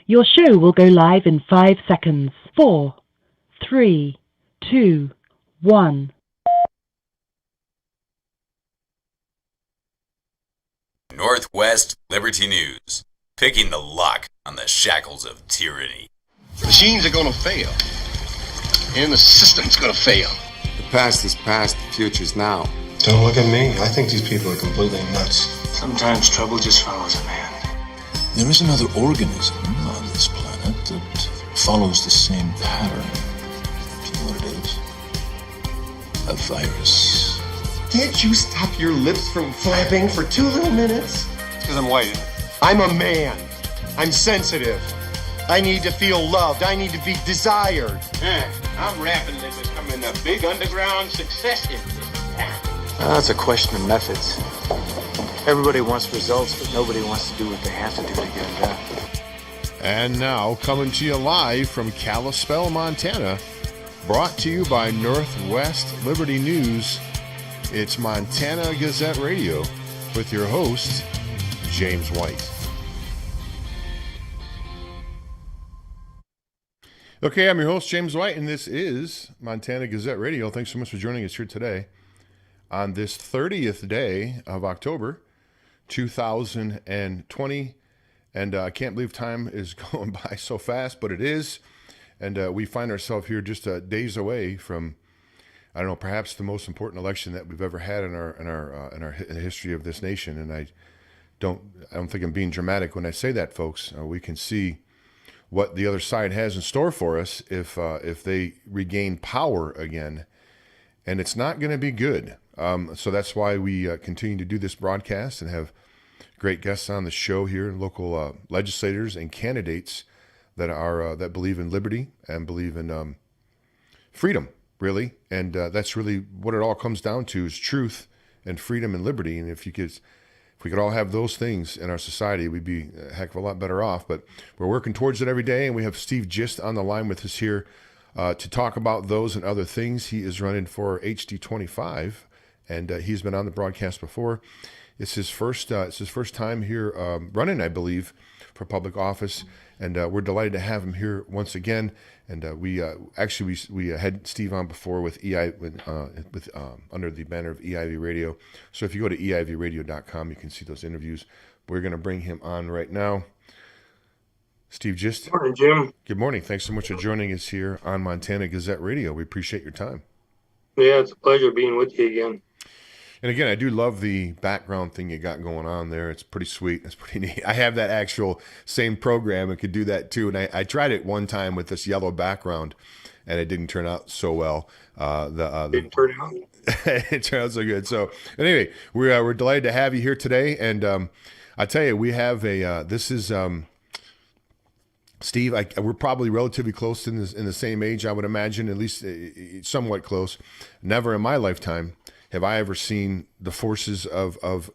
Your show will go live in 5 seconds. 4, 3, 2, 1. Northwest Liberty News, picking the lock on the shackles of tyranny. Machines are gonna fail, and the system's gonna fail. The past is past, the future's now. Don't look at me. I think these people are completely nuts. Sometimes trouble just follows a man. There is another organism on this planet that follows the same pattern. Do you know what it is? A virus. Can't you stop your lips from flapping for 2 little minutes? Because I'm white. I'm a man. I'm sensitive. I need to feel loved. I need to be desired. I'm rapidly becoming a big underground success in this town. It's a question of methods. Everybody wants results, but nobody wants to do what they have to do to get it done. And now, coming to you live from Kalispell, Montana, brought to you by Northwest Liberty News, it's Montana Gazette Radio with your host, James White. Okay, I'm your host, James White, and this is Montana Gazette Radio. Thanks so much for joining us here today on this 30th day of October, 2020. And I can't believe time is going by so fast, but it is. And we find ourselves here just days away from, I don't know, perhaps the most important election that we've ever had in the history of this nation. And I don't think I'm being dramatic when I say that, folks. We can see what the other side has in store for us if they regain power again, and it's not going to be good. So that's why we continue to do this broadcast and have great guests on the show here, local legislators and candidates that are that believe in liberty and believe in freedom, really. And that's really what it all comes down to, is truth and freedom and liberty. And if we could all have those things in our society, we'd be a heck of a lot better off. But we're working towards it every day, and we have Steve Gist on the line with us here to talk about those and other things. He is running for HD25, and he's been on the broadcast before. It's his first time here running, I believe, for public office, and we're delighted to have him here once again. And we had Steve on before with under the banner of EIV Radio. So if you go to eivradio.com, you can see those interviews. We're going to bring him on right now. Steve Gist. Good morning, Jim. Good morning. Thanks so much for joining us here on Montana Gazette Radio. We appreciate your time. Yeah, it's a pleasure being with you again. And again, I do love the background thing you got going on there. It's pretty sweet. It's pretty neat. I have that actual same program and could do that too. And I tried it one time with this yellow background, and it didn't turn out so well. Didn't turn out. It turned out so good. So anyway, we're delighted to have you here today. And I tell you, we have this is Steve. We're probably relatively close in the same age, I would imagine, at least somewhat close. Never in my lifetime have I ever seen the forces of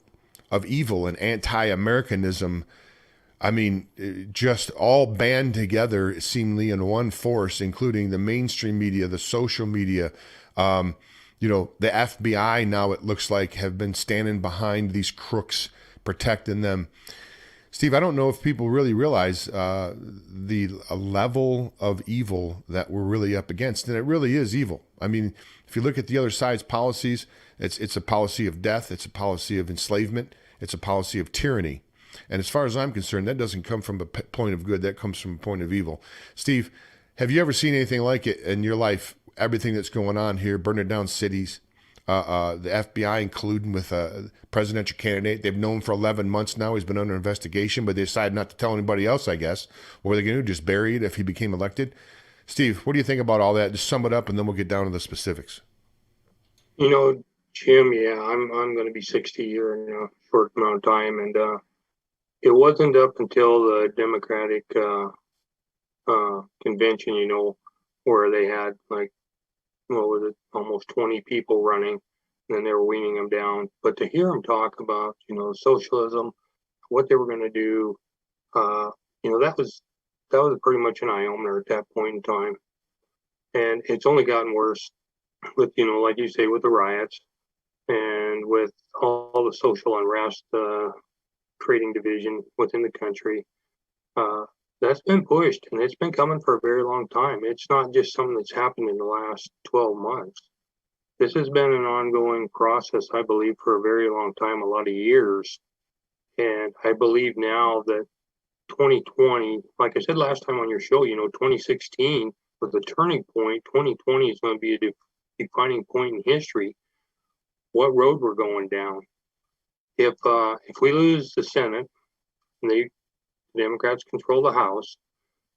evil and anti-Americanism, I mean, just all band together seemingly in one force, including the mainstream media, the social media, the FBI now, it looks like, have been standing behind these crooks, protecting them. Steve, I don't know if people really realize the level of evil that we're really up against, and it really is evil. I mean, if you look at the other side's policies, it's a policy of death, it's a policy of enslavement, it's a policy of tyranny. And as far as I'm concerned, that doesn't come from a point of good, that comes from a point of evil. Steve, have you ever seen anything like it in your life? Everything that's going on here, burning down cities, the FBI including with a presidential candidate they've known for 11 months now. He's been under investigation, but they decided not to tell anybody else, I guess. What were they going to do, just bury it if he became elected? Steve, what do you think about all that? Just sum it up, and then we'll get down to the specifics. Jim, yeah, I'm going to be 60 here in a short amount of time, and it wasn't up until the Democratic convention, where they had almost 20 people running, and then they were weaning them down. But to hear them talk about, socialism, what they were going to do, that was pretty much an eye opener at that point in time. And it's only gotten worse with, like you say, with the riots and with all the social unrest, creating division within the country. That's been pushed, and it's been coming for a very long time. It's not just something that's happened in the last 12 months. This has been an ongoing process, I believe, for a very long time, a lot of years. And I believe now that 2020, like I said last time on your show, 2016 was the turning point. 2020 is going to be a defining point in history. What road we're going down. If we lose the Senate and the Democrats control the House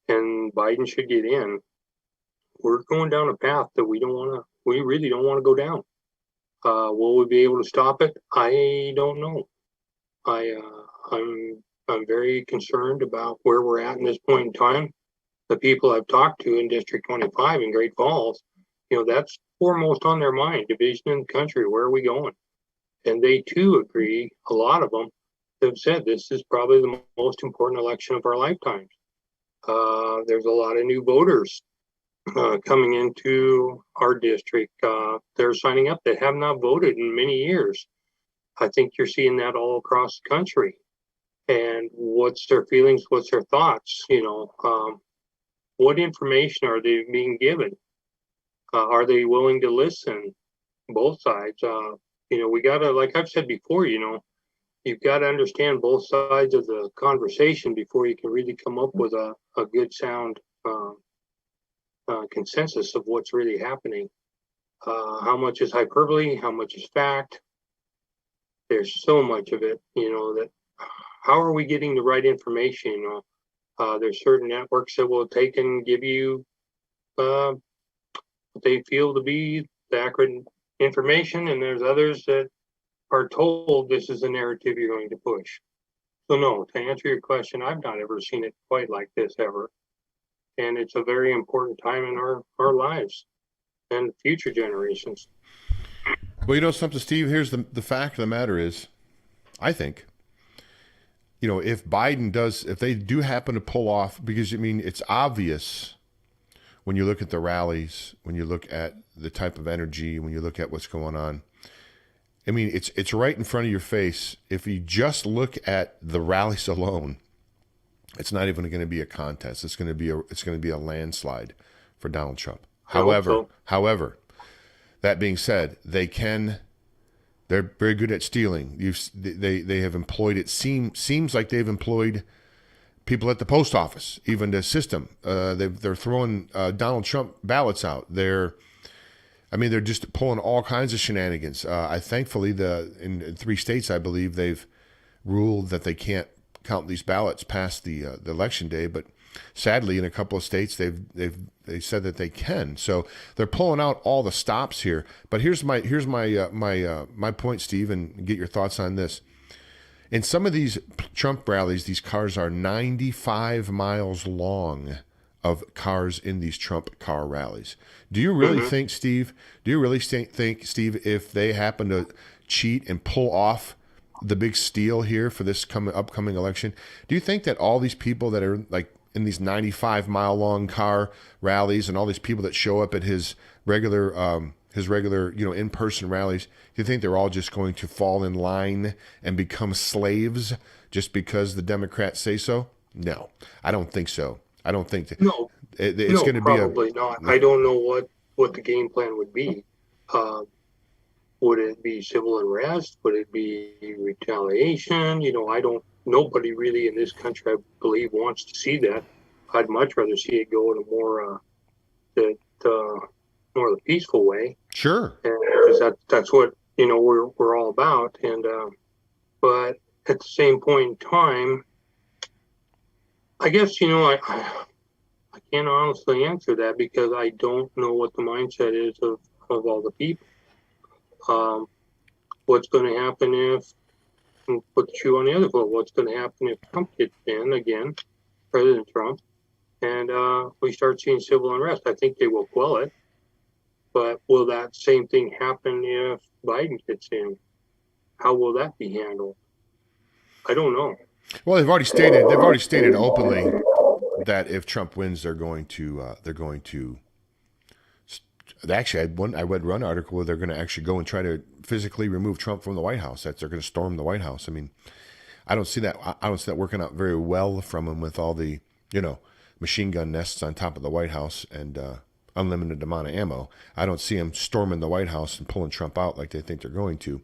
and Biden should get in, we're going down a path that we really don't want to go down. Will we be able to stop it? I don't know. I'm very concerned about where we're at in this point in time. The people I've talked to in District 25 in Great Falls, that's foremost on their mind. Division in the country. Where are we going? And they too agree. A lot of them have said this is probably the most important election of our lifetimes. There's a lot of new voters coming into our district. They're signing up that have not voted in many years. I think you're seeing that all across the country. And what's their feelings? What's their thoughts? What information are they being given? Are they willing to listen? Both sides. We gotta, like I've said before, you've got to understand both sides of the conversation before you can really come up with a good sound consensus of what's really happening. How much is hyperbole? How much is fact? There's so much of it, that how are we getting the right information? There's certain networks that will take and give you what they feel to be the accurate information, and there's others that are told this is the narrative you're going to push. So no, to answer your question, I've not ever seen it quite like this ever. And it's a very important time in our lives and future generations. Well, something, Steve, here's the fact of the matter is, I think, if they do happen to pull off, because it's obvious when you look at the rallies, when you look at the type of energy, when you look at what's going on, it's right in front of your face. If you just look at the rallies alone, it's not even going to be a contest. It's going to be a landslide for Donald Trump. However, that being said, they're very good at stealing. They have employed, it seems like they've employed people at the post office, even the system. They're throwing Donald Trump ballots out. They're just pulling all kinds of shenanigans. Thankfully, in 3 states, I believe they've ruled that they can't count these ballots past the election day. But sadly, in a couple of states, they said that they can. So they're pulling out all the stops here. But here's my point, Steve, and get your thoughts on this. In some of these Trump rallies, these cars are 95 miles long of cars in these Trump car rallies. Do you really think, Steve, if they happen to cheat and pull off the big steal here for this upcoming election, do you think that all these people that are like in these 95-mile-long car rallies and all these people that show up at his regular in-person rallies, do you think they're all just going to fall in line and become slaves just because the Democrats say so? No, I don't think so. I don't think that. No, it's going to be probably not. I don't know what the game plan would be. Would it be civil unrest? Would it be retaliation? Nobody really in this country, I believe, wants to see that. I'd much rather see it go in a more the peaceful way. Sure. Because that's what we're all about. And but at the same point in time, I guess I can't honestly answer that because I don't know what the mindset is of all the people. What's going to happen if, and put the shoe on the other foot, what's going to happen if Trump gets in again, President Trump, and we start seeing civil unrest? I think they will quell it. But will that same thing happen if Biden gets in? How will that be handled? I don't know. Well, they've already stated openly that if Trump wins, they're going to. Actually, I read one article where they're going to actually go and try to physically remove Trump from the White House. That they're going to storm the White House. I don't see that. I don't see that working out very well from him with all the machine gun nests on top of the White House and unlimited amount of ammo. I don't see them storming the White House and pulling Trump out like they think they're going to.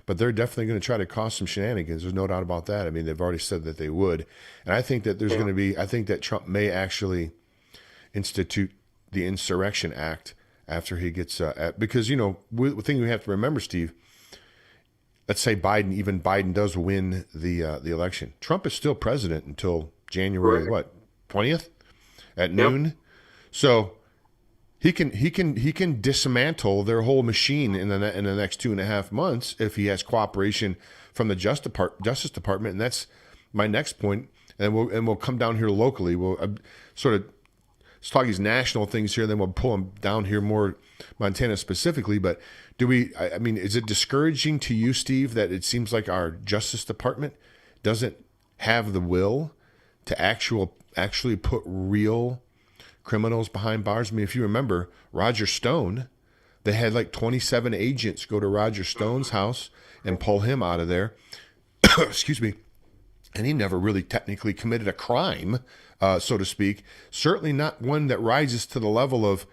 But they're definitely going to try to cause some shenanigans. There's no doubt about that. I mean, they've already said that they would. And I think that there's going to be, I think that Trump may actually institute the Insurrection Act after he gets, because, the thing we have to remember, Steve, let's say Biden does win the election. Trump is still president until January, 20th at noon. So he can dismantle their whole machine in the next 2.5 months if he has cooperation from the Justice Department. And that's my next point. And we'll come down here locally. We'll sort of talk these national things here, then we'll pull them down here more Montana specifically. But is it discouraging to you, Steve, that it seems like our Justice Department doesn't have the will to actually put real criminals behind bars? I mean, if you remember Roger Stone, they had like 27 agents go to Roger Stone's house and pull him out of there. Excuse me. And he never really technically committed a crime, so to speak. Certainly not one that rises to the level of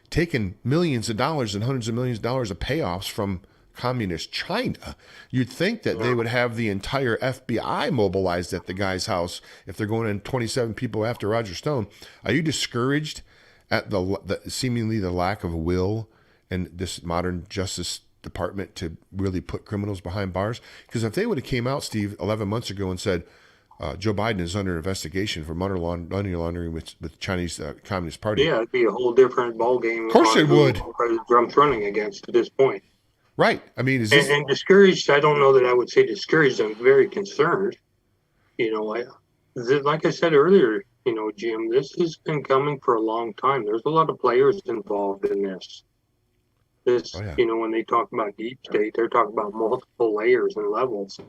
taking millions of dollars and hundreds of millions of dollars of payoffs from communist China. You'd think that they would have the entire FBI mobilized at the guy's house if they're going in 27 people after Roger Stone. Are you discouraged at the seemingly the lack of will in this modern Justice Department to really put criminals behind bars? Because if they would have came out, Steve, 11 months ago and said, Joe Biden is under investigation for money laundering with Chinese Communist Party. Yeah, it'd be a whole different ballgame. Of course it would. President Trump's running against at this point. Right. I mean, is this... And discouraged, I don't know that I would say discouraged. I'm very concerned. Like I said earlier, Jim, this has been coming for a long time. There's a lot of players involved in this. When they talk about deep state, they're talking about multiple layers and levels.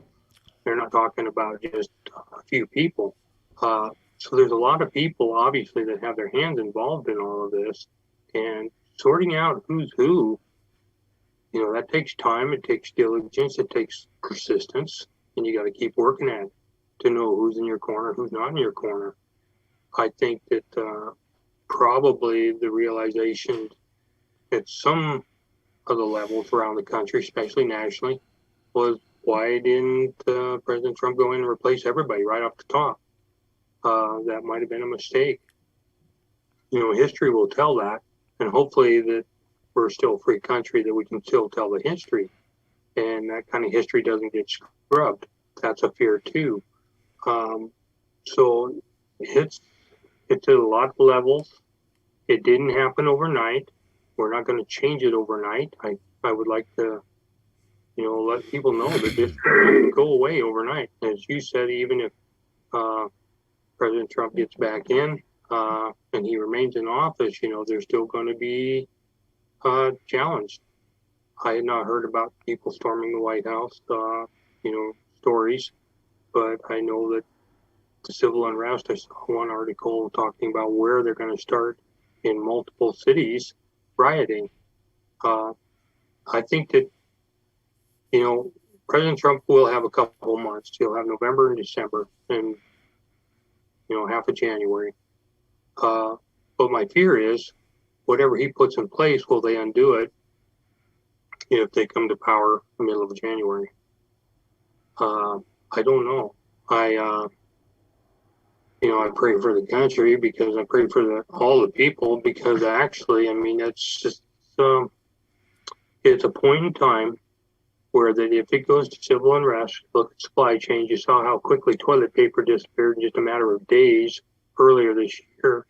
They're not talking about just a few people. So there's a lot of people, obviously, that have their hands involved in all of this. And sorting out who's who, that takes time. It takes diligence. It takes persistence. And you got to keep working at it to know who's in your corner, who's not in your corner. I think that probably the realization at some of the levels around the country, especially nationally, was why didn't President Trump go in and replace everybody right off the top? That might have been a mistake. History will tell that, and hopefully that we're still a free country, that we can still tell the history, and that kind of history doesn't get scrubbed. That's a fear too. So it's at a lot of levels. It didn't happen overnight. We're not going to change it overnight. I would like to, let people know that this doesn't go away overnight. As you said, even if President Trump gets back in and he remains in office, there's still going to be challenged. I had not heard about people storming the White House, stories, but I know that the civil unrest, I saw one article talking about where they're going to start in multiple cities rioting. I think that, President Trump will have a couple months. He'll have November and December and, half of January. But my fear is whatever he puts in place, will they undo it if they come to power in the middle of January? I don't know. I pray for the country because I pray for all the people, because actually, it's just, it's a point in time where that if it goes to civil unrest, look at supply chains. You saw how quickly toilet paper disappeared in just a matter of days earlier this year.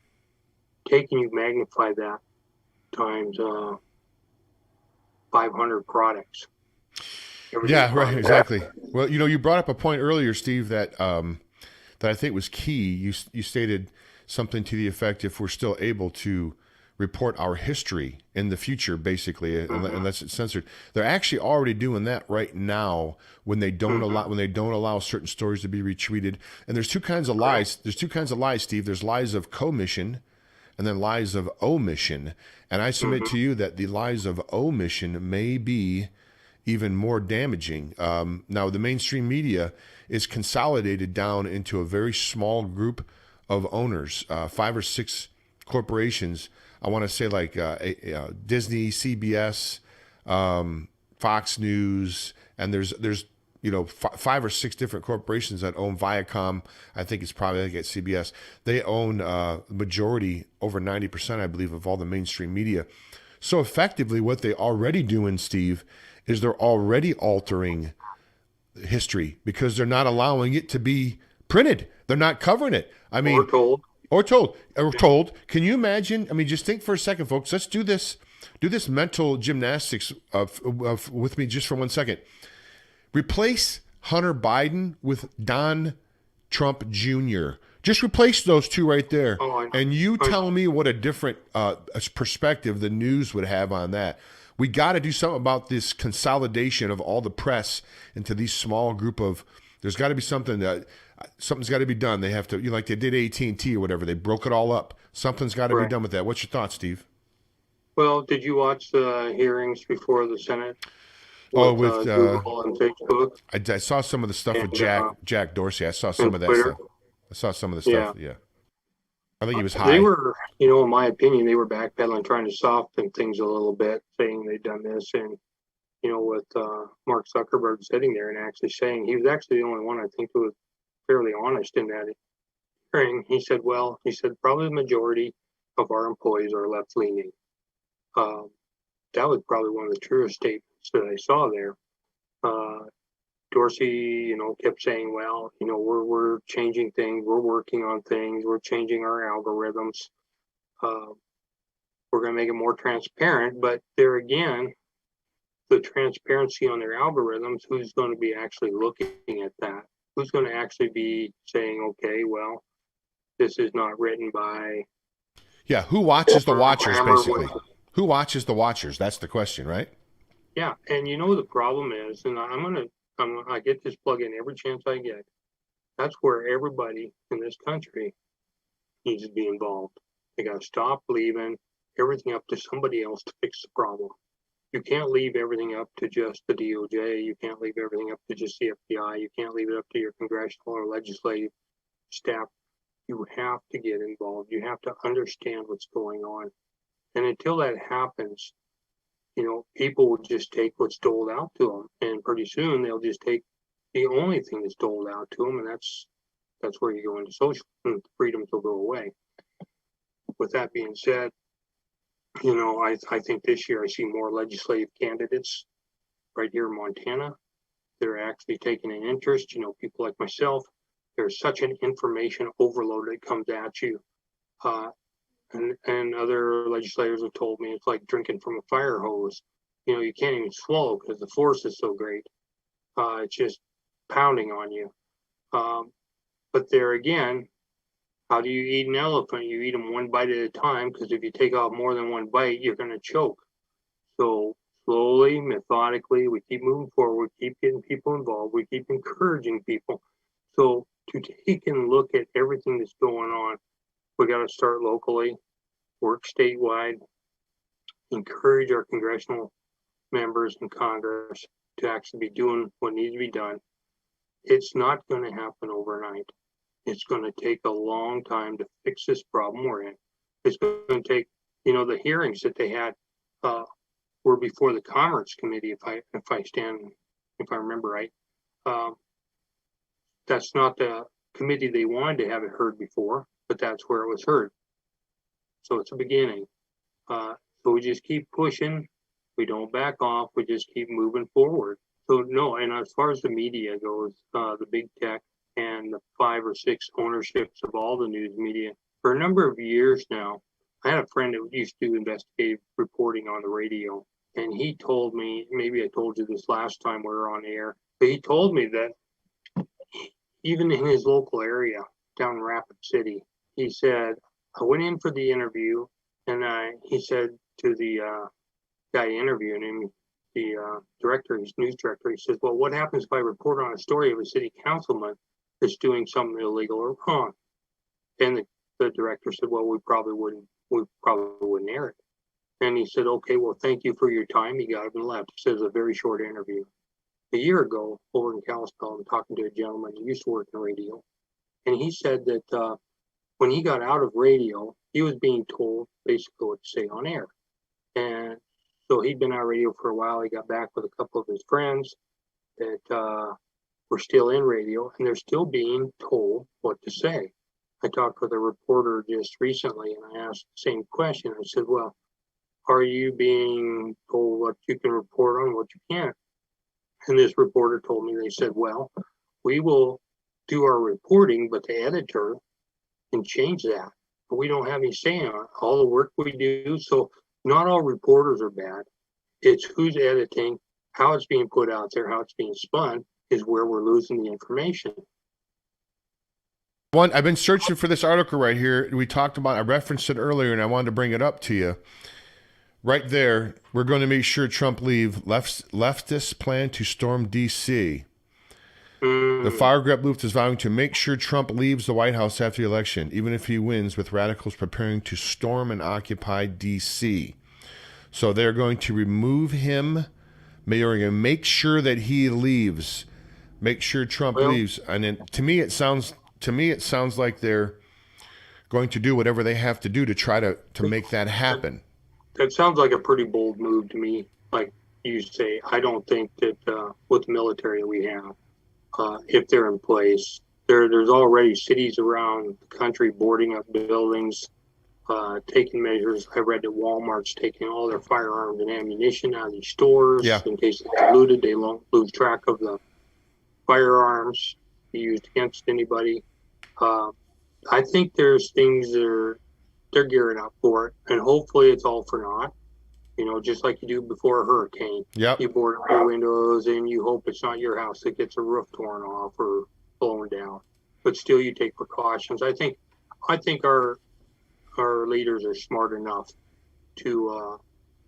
You magnify that times 500 products. Yeah, right, exactly. Well, you brought up a point earlier, Steve, that I think was key. You stated something to the effect, if we're still able to report our history in the future, basically, unless it's censored. They're actually already doing that right now when they don't allow certain stories to be retweeted. And there's two kinds of lies. There's two kinds of lies, Steve. There's lies of commission and then lies of omission. And I submit to you that the lies of omission may be even more damaging. Now, the mainstream media is consolidated down into a very small group of owners, 5 or 6 corporations. I want to say like Disney, CBS, Fox News, and there's 5 or 6 different corporations that own Viacom. I think it's probably like at CBS. They own majority, over 90%, I believe, of all the mainstream media. So effectively, what they already doing, Steve, is they're already altering history because they're not allowing it to be printed. They're not covering it. I mean, or told. Can you imagine? I mean, just think for a second, folks. Let's do this mental gymnastics with me just for 1 second. Replace Hunter Biden with Don Trump Jr. Just replace those two right there. And you tell me what a different perspective the news would have on that. We got to do something about this consolidation of all the press into these small group of, there's got to be something's got to be done. They have to, like they did AT&T or whatever. They broke it all up. Something's got to be done with that. What's your thoughts, Steve? Well, did you watch the hearings before the Senate? With Google and Facebook? I saw some of the stuff with Jack Dorsey. I saw some of that Twitter. stuff. I saw some of the stuff. Yeah. I think he was high. They were, in my opinion, they were backpedaling, trying to soften things a little bit, saying they'd done this. And, with Mark Zuckerberg sitting there and actually saying, he was actually the only one, I think, who was fairly honest in that hearing. He said, probably the majority of our employees are left-leaning. That was probably one of the truest statements that I saw there. Dorsey, kept saying, we're changing things, we're working on things, we're changing our algorithms. We're going to make it more transparent, but there again, the transparency on their algorithms, who's going to be actually looking at that? Who's going to actually be saying, okay, well, this is not written by... Yeah, who watches the watchers, basically? Who watches the watchers? That's the question, right? Yeah, and the problem is, and I get this plug in every chance I get. That's where everybody in this country needs to be involved. They got to stop leaving everything up to somebody else to fix the problem. You can't leave everything up to just the DOJ. You can't leave everything up to just the FBI. You can't leave it up to your congressional or legislative staff. You have to get involved. You have to understand what's going on. And until that happens, people will just take what's doled out to them, and pretty soon they'll just take the only thing that's doled out to them, and that's where you go into social, and freedoms will go away. With that being said, I think this year I see more legislative candidates right here in Montana that are actually taking an interest. People like myself, there's such an information overload that comes at you. And other legislators have told me it's like drinking from a fire hose. You can't even swallow because the force is so great. It's just pounding on you. But there again, how do you eat an elephant? You eat them one bite at a time, because if you take off more than one bite, you're going to choke. So slowly, methodically, we keep moving forward, keep getting people involved, we keep encouraging people. So to take and look at everything that's going on, we got to start locally, work statewide, encourage our congressional members in Congress to actually be doing what needs to be done. It's not going to happen overnight. It's going to take a long time to fix this problem we're in. It's going to take, the hearings that they had were before the Commerce Committee, if I remember right. That's not the committee they wanted to have it heard before, but that's where it was heard. So it's a beginning. So we just keep pushing. We don't back off. We just keep moving forward. So no, and as far as the media goes, the big tech and the 5 or 6 ownerships of all the news media, for a number of years now, I had a friend that used to do investigative reporting on the radio, and he told me, maybe I told you this last time we were on air, but he told me that even in his local area down in Rapid City, he said, I went in for the interview, and he said to the guy interviewing him, the director, his news director, he says, well, what happens if I report on a story of a city councilman that's doing something illegal or wrong? And the director said, well, we probably wouldn't air it. And he said, okay, well, thank you for your time. He got up and left. He says, a very short interview. A year ago, over in Kalispell, I'm talking to a gentleman who used to work in radio. And he said that when he got out of radio, he was being told basically what to say on air. And so he'd been out of radio for a while. He got back with a couple of his friends that were still in radio, and they're still being told what to say. I talked with a reporter just recently, and I asked the same question. I said, well, are you being told what you can report on, what you can't? And this reporter told me, they said, well, we will do our reporting, but the editor can change that. But we don't have any say on it. All the work we do. So not all reporters are bad. It's who's editing, how it's being put out there, how it's being spun is where we're losing the information. I've been searching for this article right here. We talked about, I referenced it earlier, and I wanted to bring it up to you. Right there, we're going to make sure Trump leave. Leftists plan to storm D.C. The fire grab left is vowing to make sure Trump leaves the White House after the election, even if he wins, with radicals preparing to storm and occupy D.C. So they're going to remove him. They're going to make sure that he leaves. Make sure Trump leaves. And then, to me, it sounds like they're going to do whatever they have to do to try to make that happen. That sounds like a pretty bold move to me. Like you say, I don't think that with the military we have, if they're in place, there's already cities around the country boarding up buildings, taking measures. I read that Walmart's taking all their firearms and ammunition out of these stores in case they get looted. They won't lose track of the firearms be used against anybody. I think there's things that they're gearing up for it, and hopefully it's all for naught. You know, just like you do before a hurricane. Yep. You board up your windows and you hope it's not your house that gets a roof torn off or blown down. But still, you take precautions. I think our leaders are smart enough to,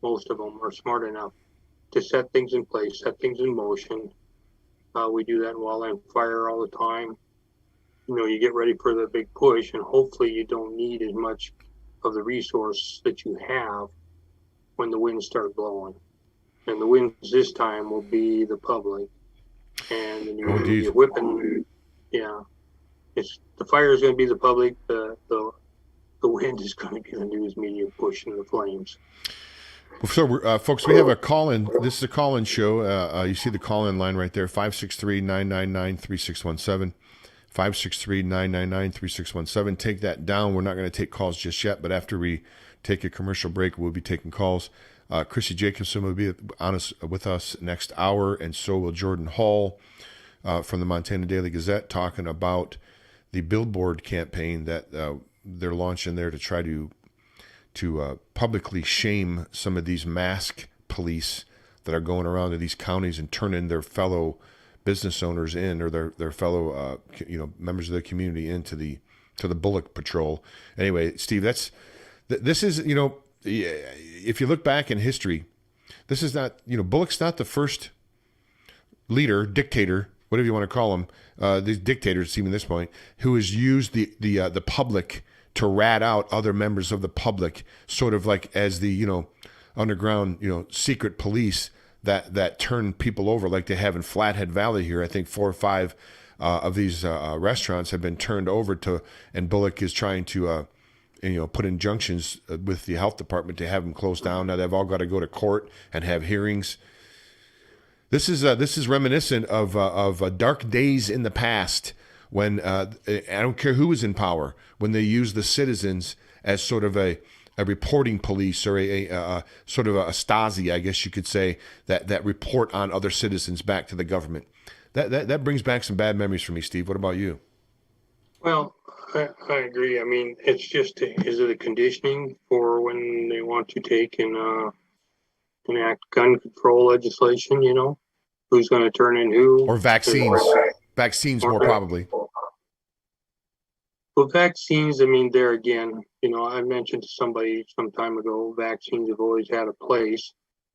most of them are smart enough to set things in place, set things in motion. We do that in wildland fire all the time. You know, you get ready for the big push, and hopefully you don't need as much of the resource that you have when the winds start blowing. And the winds this time will be the public. And then you're whipping. Yeah. The fire is going to be the public. The wind is going to be the news media pushing the flames. So, folks, we have a call-in. This is a call-in show. You see the call-in line right there, 563-999-3617. 563-999-3617. Take that down. We're not going to take calls just yet, but after we take a commercial break, we'll be taking calls. Christi Jacobsen will be with us next hour, and so will Jordan Hall from the Montana Daily Gazette, talking about the billboard campaign that they're launching there to try to publicly shame some of these mask police that are going around to these counties and turning their fellow business owners in, or their fellow members of the community into the Bullock Patrol. Anyway, Steve, this is, if you look back in history, this is not, Bullock's not the first leader, dictator, whatever you want to call him, these dictators, even at this point, who has used the public to rat out other members of the public, sort of like as the underground secret police that turn people over, like they have in Flathead Valley here. I think 4 or 5 of these restaurants have been turned over to, and Bullock is trying to put injunctions with the health department to have them closed down. Now they've all got to go to court and have hearings. This is reminiscent of dark days in the past when I don't care who was in power, when they used the citizens as sort of a reporting police, or a sort of a Stasi, I guess you could say, that report on other citizens back to the government. That brings back some bad memories for me, Steve. What about you? Well, I agree. I mean, it's just, is it a conditioning for when they want to take and enact gun control legislation, who's going to turn in who? Or vaccines. Vaccines, more probably. Well, vaccines, I mean, there again, I mentioned to somebody some time ago, vaccines have always had a place.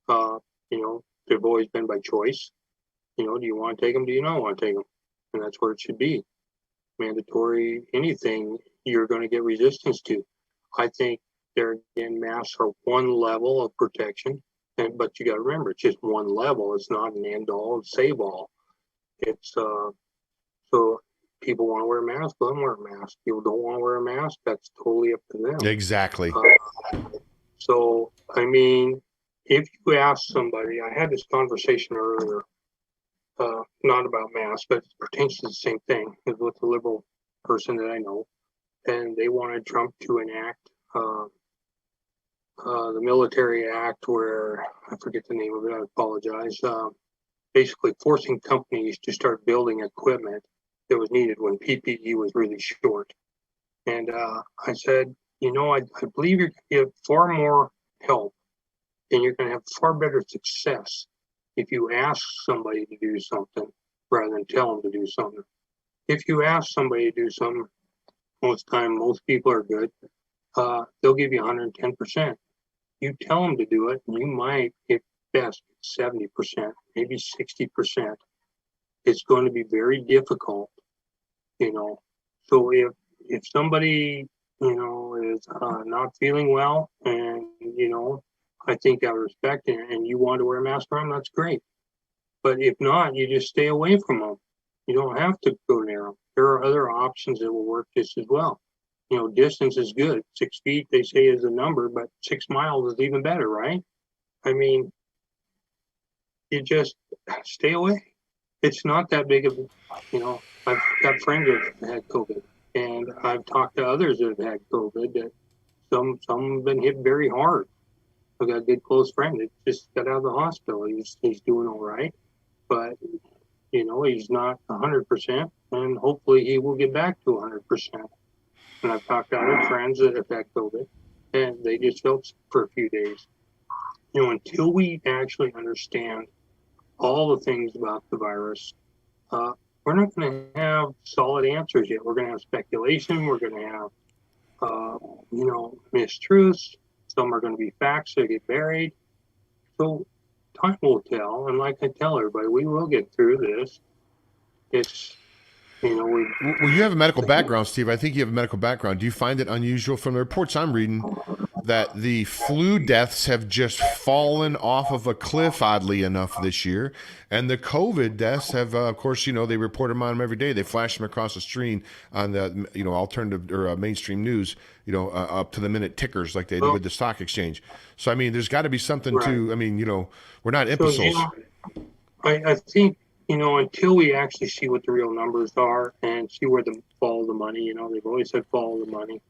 They've always been by choice. Do you want to take them? Do you not want to take them? And that's where it should be. Mandatory, anything you're going to get resistance to. I think there again, masks are one level of protection, but you got to remember, it's just one level. It's not an end all, say all. It's so people want to wear a mask, let them wear a mask. People don't want to wear a mask, that's totally up to them. Exactly. So, I mean, if you ask somebody, I had this conversation earlier, not about masks, but it pertains to the same thing. It was with a liberal person that I know, and they wanted Trump to enact the military act where, I forget the name of it, I apologize, basically forcing companies to start building equipment that was needed when PPE was really short. And I said, I believe you're going to get far more help and you're going to have far better success if you ask somebody to do something rather than tell them to do something. If you ask somebody to do something, most people are good. They'll give you 110%. You tell them to do it, and you might get best 70%, maybe 60%. It's going to be very difficult, So if somebody, is not feeling well, and I think out of respect, and you want to wear a mask around, that's great. But if not, you just stay away from them. You don't have to go near them. There are other options that will work just as well. Distance is good. 6 feet, they say, is a number, but 6 miles is even better, right? I mean, you just stay away. It's not that big of I've got friends that have had COVID, and I've talked to others that have had COVID that some have been hit very hard. I've got a good close friend that just got out of the hospital. He's doing all right, but he's not 100%, and hopefully he will get back to 100%. And I've talked to other friends that have had COVID, and they just felt sick for a few days. Until we actually understand all the things about the virus, we're not going to have solid answers yet. We're going to have speculation. We're going to have, mistruths. Some are going to be facts that get buried. So time will tell. And like I tell everybody, we will get through this. It's, Well, you have a medical background, Steve. I think you have a medical background. Do you find it unusual from the reports I'm reading that the flu deaths have just fallen off of a cliff, oddly enough, this year? And the COVID deaths have, of course, they report them on them every day. They flash them across the screen on the, alternative or mainstream news, up to the minute tickers like they do with the stock exchange. So, I mean, there's got to be something to, we're not imbeciles. So, I think, until we actually see what the real numbers are and see where the follow the money, they've always said follow the money.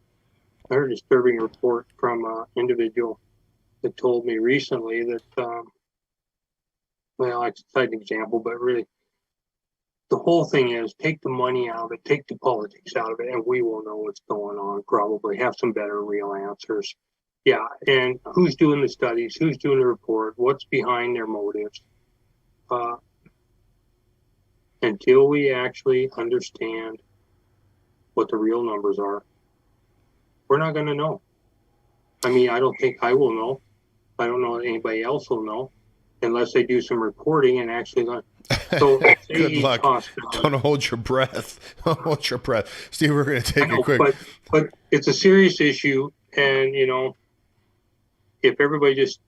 I heard a disturbing report from an individual that told me recently that, I could cite an example, but really the whole thing is take the money out of it, take the politics out of it, and we will know what's going on, probably have some better real answers. Yeah, and who's doing the studies, who's doing the report, what's behind their motives. Until we actually understand what the real numbers are, we're not going to know. I mean, I don't think I will know. I don't know that anybody else will know unless they do some reporting and actually learn. So good luck. Don't hold your breath. Don't hold your breath. Steve, we're going to take a quick. But it's a serious issue. And, if everybody just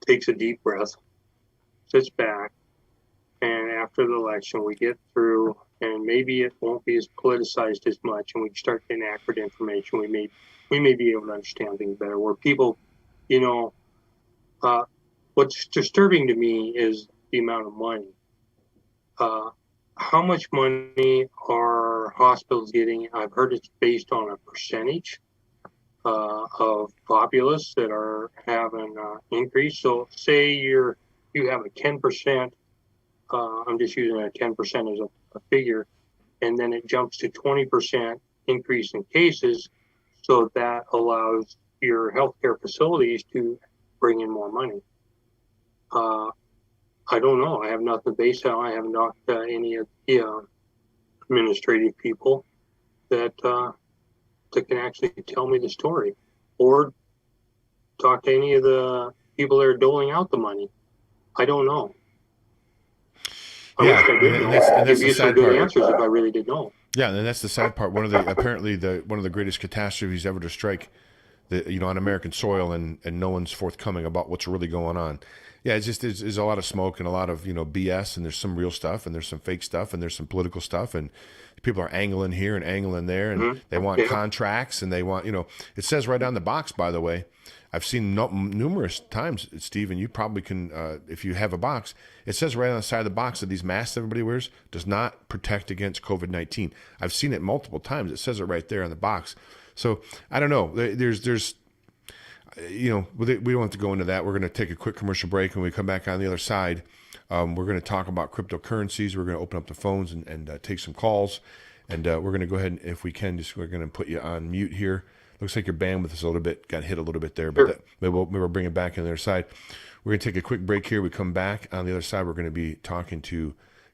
takes a deep breath, sits back, and after the election, we get through, and maybe it won't be as politicized as much, and we start getting accurate information. We may be able to understand things better. Where people, what's disturbing to me is the amount of money. How much money are hospitals getting? I've heard it's based on a percentage of populace that are having increase. So, say you have a 10%. I'm just using a 10% as a figure, and then it jumps to 20% increase in cases. So that allows your healthcare facilities to bring in more money. I don't know. I have nothing to base it on. I haven't talked to any of the administrative people that can actually tell me the story, or talk to any of the people that are doling out the money. I don't know. I wish I did know. I'd give you some good answers if I really did know. Yeah, and that's the sad part. One of the greatest catastrophes ever to strike on American soil, and no one's forthcoming about what's really going on. Yeah, it's just there's a lot of smoke and a lot of BS, and there's some real stuff, and there's some fake stuff, and there's some political stuff, and people are angling here and angling there, and they want contracts, and they want It says right on the box, by the way. I've seen numerous times, Steve, and you probably can, if you have a box, it says right on the side of the box that these masks everybody wears does not protect against COVID-19. I've seen it multiple times. It says it right there on the box. So I don't know. There's we don't have to go into that. We're going to take a quick commercial break. When we come back on the other side, we're going to talk about cryptocurrencies. We're going to open up the phones and take some calls. And we're going to go ahead and, if we can, we're going to put you on mute here. Looks like your bandwidth is got hit a little bit there, but maybe we'll bring it back on the other side. We're going to take a quick break here. We come back on the other side. We're going to be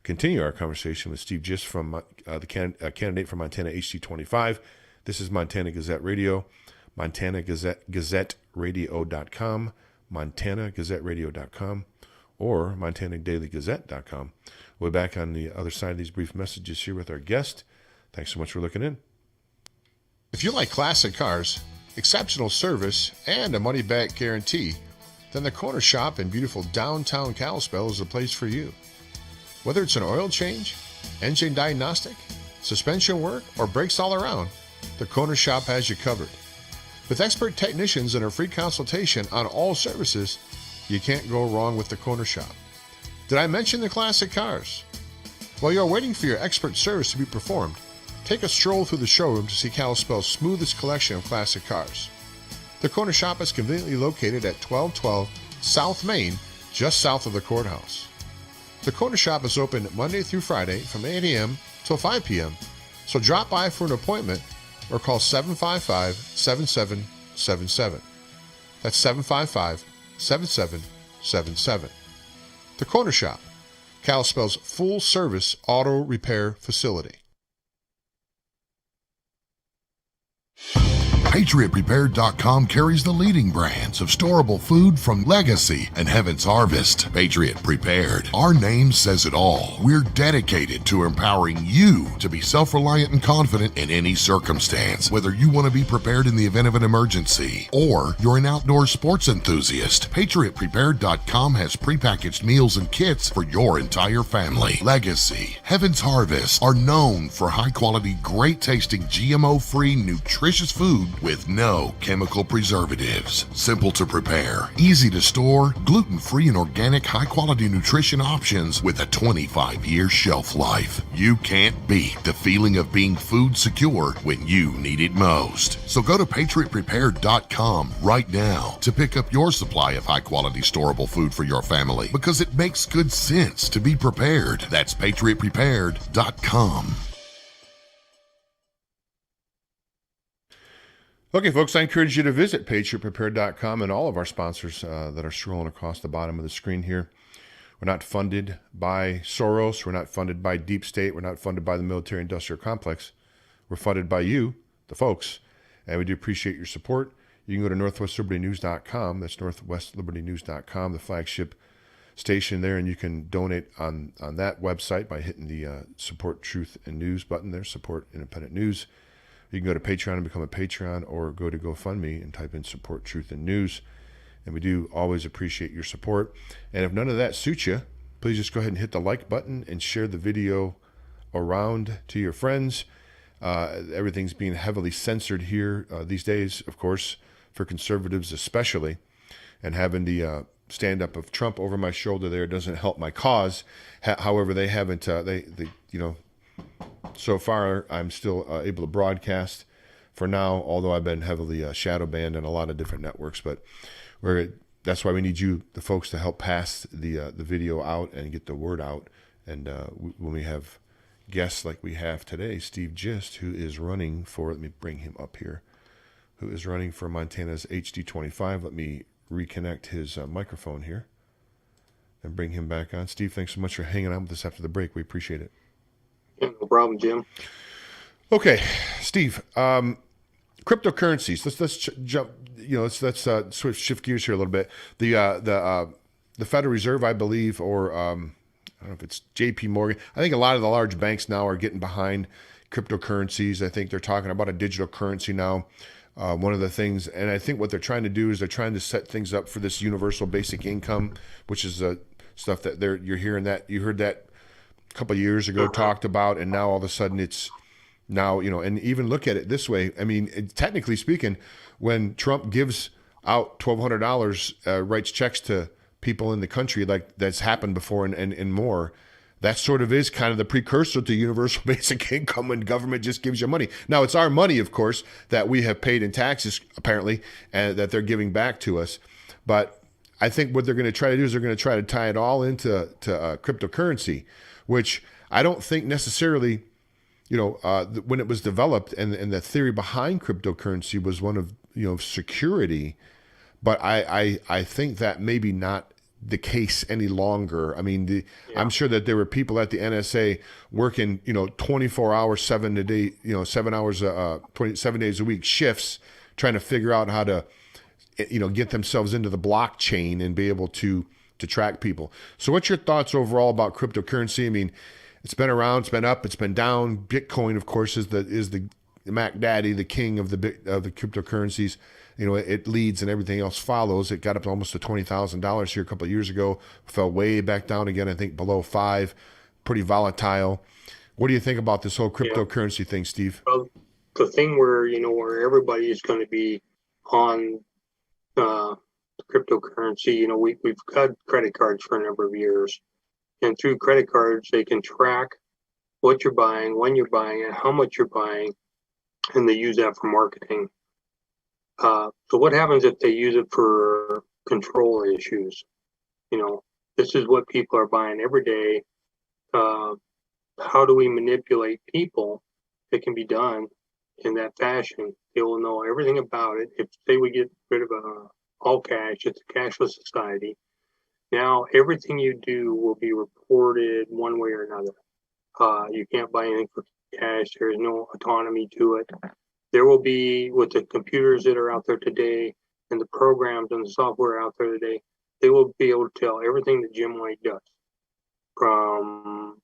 continue our conversation with Steve Gist from the candidate for Montana HD25. This is Montana Gazette Radio, Montana Gazette Radio.com, Montana Gazette Radio.com, or MontanaDailyGazette.com. We'll be back on the other side of these brief messages here with our guest. Thanks so much for looking in. If you like classic cars, exceptional service, and a money-back guarantee, then the Corner Shop in beautiful downtown Kalispell is the place for you. Whether it's an oil change, engine diagnostic, suspension work, or brakes all around, the Corner Shop has you covered. With expert technicians and a free consultation on all services, you can't go wrong with the Corner Shop. Did I mention the classic cars? While you're waiting for your expert service to be performed, take a stroll through the showroom to see Kalispell's smoothest collection of classic cars. The Corner Shop is conveniently located at 1212 South Main, just south of the courthouse. The Corner Shop is open Monday through Friday from 8 a.m. till 5 p.m., so drop by for an appointment or call 755-7777. That's 755-7777. The Corner Shop, Kalispell's full-service auto repair facility. PatriotPrepared.com carries the leading brands of storable food from Legacy and Heaven's Harvest. Patriot Prepared. Our name says it all. We're dedicated to empowering you to be self-reliant and confident in any circumstance. Whether you want to be prepared in the event of an emergency or you're an outdoor sports enthusiast, PatriotPrepared.com has prepackaged meals and kits for your entire family. Legacy, Heaven's Harvest are known for high-quality, great-tasting, GMO-free, nutritious food with no chemical preservatives. Simple to prepare, easy to store, gluten-free and organic high-quality nutrition options with a 25-year shelf life. You can't beat the feeling of being food secure when you need it most. So go to PatriotPrepared.com right now to pick up your supply of high-quality storable food for your family, because it makes good sense to be prepared. That's PatriotPrepared.com. Okay, folks, I encourage you to visit PatriotPrepared.com and all of our sponsors that are scrolling across the bottom of the screen here. We're not funded by Soros. We're not funded by Deep State. We're not funded by the military-industrial complex. We're funded by you, the folks, and we do appreciate your support. You can go to northwestlibertynews.com. That's northwestlibertynews.com, the flagship station there, and you can donate on that website by hitting the Support Truth and News button there, Support Independent News. You can go to Patreon and become a Patreon, or go to GoFundMe and type in Support Truth and News. And we do always appreciate your support. And if none of that suits you, please just go ahead and hit the like button and share the video around to your friends. Everything's being heavily censored here these days, of course, for conservatives especially. And having the stand-up of Trump over my shoulder there doesn't help my cause. However, they haven't, so far, I'm still able to broadcast for now, although I've been heavily shadow banned on a lot of different networks. But that's why we need you, the folks, to help pass the video out and get the word out. And when we have guests like we have today, Steve Gist, who is running for, let me bring him up here, who is running for Montana's HD25. Let me reconnect his microphone here and bring him back on. Steve, thanks so much for hanging out with us after the break. We appreciate it. Yeah, no problem, Jim. Okay, Steve. Cryptocurrencies. Let's jump. Let's shift gears here a little bit. The Federal Reserve, I believe, or I don't know if it's J.P. Morgan. I think a lot of the large banks now are getting behind cryptocurrencies. I think they're talking about a digital currency now. one of the things, and I think what they're trying to do is they're trying to set things up for this universal basic income, which is stuff that you heard that a couple of years ago talked about, and now all of a sudden it's now, and even look at it this way. I mean, technically speaking, when Trump gives out $1,200, writes checks to people in the country, like that's happened before and more, that sort of is kind of the precursor to universal basic income when government just gives you money. Now, it's our money, of course, that we have paid in taxes, apparently, and that they're giving back to us. But I think what they're going to try to do is they're going to try to tie it all into cryptocurrency, which I don't think necessarily, when it was developed and the theory behind cryptocurrency was one of, security. But I think that maybe not the case any longer. I mean, I'm sure that there were people at the NSA working, 24 hours, 7 hours, 27 days a week shifts, trying to figure out how to, get themselves into the blockchain and be able to track people. So what's your thoughts overall about cryptocurrency? I mean, it's been around, it's been up, it's been down. Bitcoin, of course, is the Mac Daddy, the king of the cryptocurrencies. It leads and everything else follows. It got up to almost to $20,000 here a couple of years ago, fell way back down again, I think below 5, pretty volatile. What do you think about this whole cryptocurrency thing, Steve? Well, the thing where everybody is going to be on cryptocurrency, we've had credit cards for a number of years, and through credit cards, they can track what you're buying, when you're buying it, how much you're buying, and they use that for marketing. So what happens if they use it for control issues? This is what people are buying every day. How do we manipulate people? It can be done in that fashion. They will know everything about it. If say we get rid of all cash, it's a cashless society. Now everything you do will be reported one way or another. You can't buy anything for cash. There is no autonomy to it. There will be, with the computers that are out there today and the programs and the software out there today, they will be able to tell everything that Jim White does. From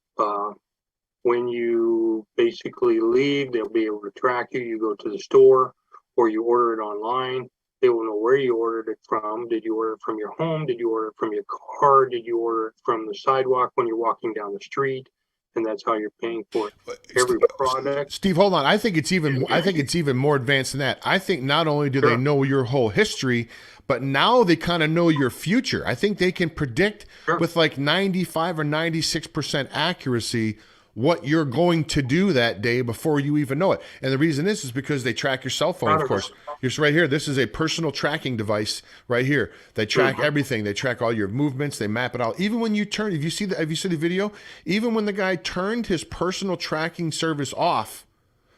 when you basically leave, they'll be able to track you. You go to the store or you order it online. They will know where you ordered it from. Did you order it from your home? Did you order it from your car? Did you order it from the sidewalk when you're walking down the street? And that's how you're paying for it. Every product. Steve, hold on. I think it's even more advanced than that. I think not only do they know your whole history, but now they kind of know your future. I think they can predict with like 95 or 96% accuracy what you're going to do that day before you even know it. And the reason is because they track your cell phone, of course. Here's right here. This is a personal tracking device right here. They track everything. They track all your movements. They map it out. Even when you turn, have you seen the video? Even when the guy turned his personal tracking service off,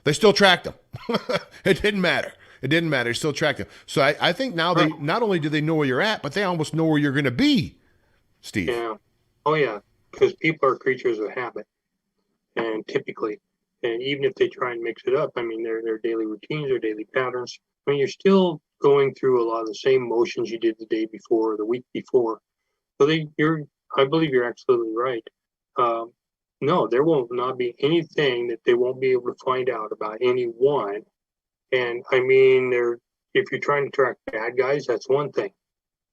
they still tracked him. It didn't matter. It didn't matter. They still tracked him. So I think now they not only do they know where you're at, but they almost know where you're going to be, Steve. Yeah. Oh, yeah. Because people are creatures of habit. And typically, and even if they try and mix it up, I mean, their daily routines, their daily patterns, I mean, you're still going through a lot of the same motions you did the day before or the week before. So I believe you're absolutely right. No, there will not be anything that they won't be able to find out about anyone. And I mean, if you're trying to track bad guys, that's one thing.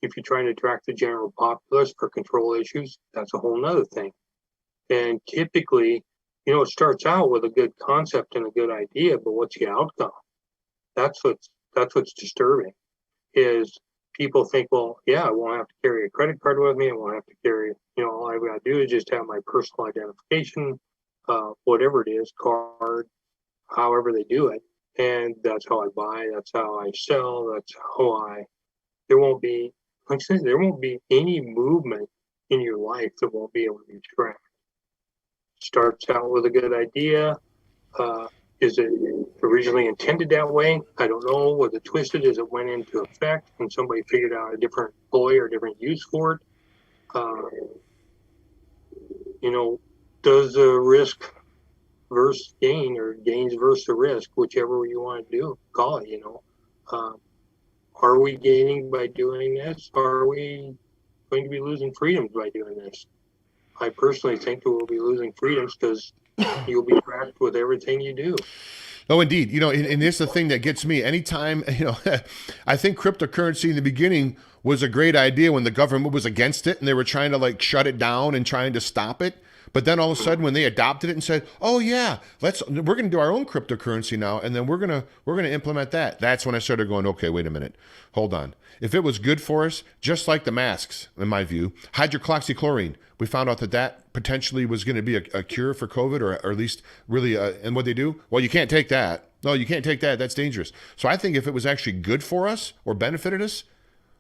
If you're trying to track the general populace for control issues, that's a whole nother thing. And typically, it starts out with a good concept and a good idea, but what's the outcome? That's what's disturbing. Is people think, well, yeah, I won't have to carry a credit card with me. I won't have to carry, all I've got to do is just have my personal identification, whatever it is, card, however they do it, and that's how I buy. That's how I sell. That's how there won't be, like I said, there won't be any movement in your life that won't be able to be tracked. Starts out with a good idea. Is it originally intended that way? I don't know. Was it twisted as it went into effect and somebody figured out a different ploy or a different use for it? Does the risk versus gain or gains versus the risk, whichever you want to do, call it, are we gaining by doing this? Are we going to be losing freedoms by doing this? I personally think that we'll be losing freedoms because you'll be tracked with everything you do. Oh, indeed. And it's the thing that gets me. Anytime, I think cryptocurrency in the beginning was a great idea when the government was against it and they were trying to like shut it down and trying to stop it. But then all of a sudden, when they adopted it and said, "Oh yeah, we're going to do our own cryptocurrency now, and then we're gonna implement that," that's when I started going, "Okay, wait a minute, hold on. If it was good for us, just like the masks, in my view, hydroxychloroquine, we found out that potentially was going to be a cure for COVID, or at least really. And what they do? Well, you can't take that. No, you can't take that. That's dangerous. So I think if it was actually good for us or benefited us,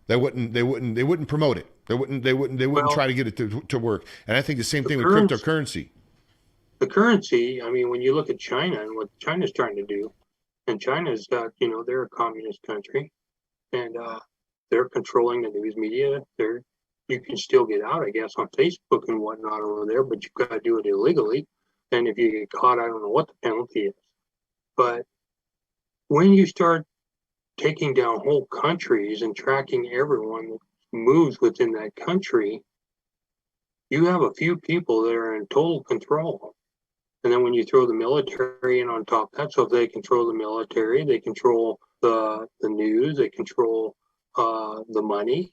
they wouldn't promote it. They wouldn't try to get it to work. And I think the same thing with cryptocurrency. The currency, I mean, when you look at China and what China's trying to do, and China's got, they're a communist country, and they're controlling the news media. You can still get out, I guess, on Facebook and whatnot over there, but you've got to do it illegally. And if you get caught, I don't know what the penalty is. But when you start taking down whole countries and tracking everyone that moves within that country, you have a few people that are in total control. And then when you throw the military in on top of that, so if they control the military, they control the news, they control the money.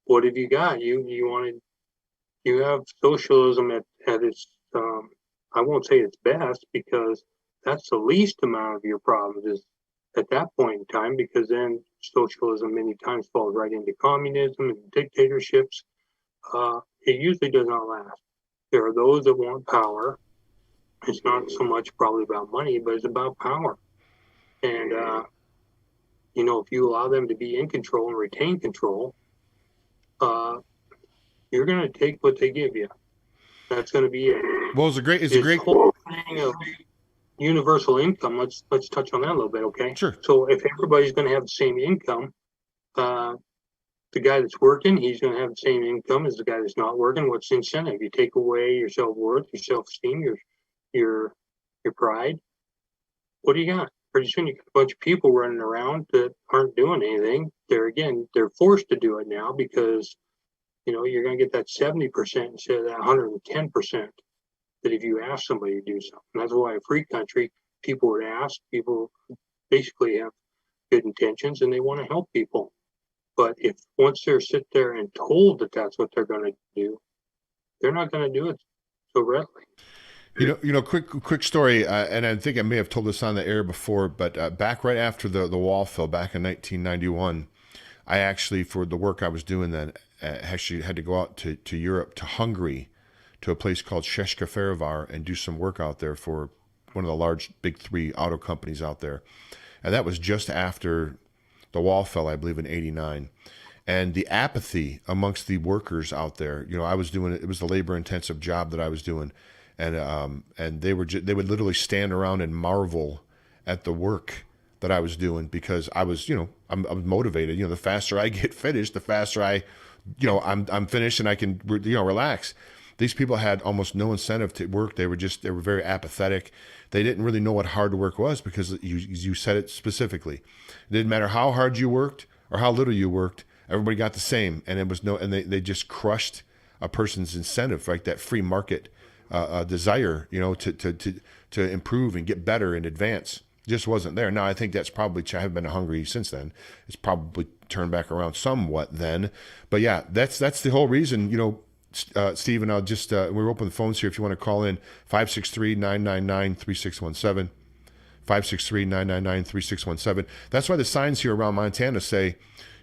What have you got? You have socialism at its I won't say its best, because that's the least amount of your problems is at that point in time, because then socialism many times falls right into communism and dictatorships. It usually does not last. There are those that want power. It's not so much probably about money, but it's about power. And if you allow them to be in control and retain control, you're going to take what they give you. That's going to be it. Well, it's a great whole thing of universal income. Let's touch on that a little bit, okay? Sure. So if everybody's going to have the same income, the guy that's working, he's going to have the same income as the guy that's not working. What's the incentive? You take away your self-worth, your self-esteem, your pride. What do you got? Pretty soon you got a bunch of people running around that aren't doing anything. They're forced to do it now because you're going to get that 70% instead of that 110% that if you ask somebody to do something. That's why a free country, people would ask. People basically have good intentions and they want to help people. But if once they're sit there and told that that's what they're going to do, they're not going to do it so readily. Quick story, and I think I may have told this on the air before, but back right after the wall fell back in 1991, I actually, for the work I was doing then, actually had to go out to Europe, to Hungary, to a place called Székesfehérvár, and do some work out there for one of the large big three auto companies out there. And that was just after the wall fell, I believe, in '89. And the apathy amongst the workers out there, I was doing it was the labor intensive job that I was doing. And they would literally stand around and marvel at the work that I was doing, because I was, I'm motivated. The faster I get finished, the faster I'm finished and I can, relax. These people had almost no incentive to work. They were very apathetic. They didn't really know what hard work was, because you said it specifically. It didn't matter how hard you worked or how little you worked. Everybody got the same, and they just crushed a person's incentive, right? That free market desire, to improve and get better and advance, just wasn't there. Now, I think that's probably, I haven't been to Hungary since then. It's probably turned back around somewhat then. But yeah, that's the whole reason, Steve, and I'll just, we're open the phones here if you want to call in, 563-999-3617, 563-999-3617. That's why the signs here around Montana say,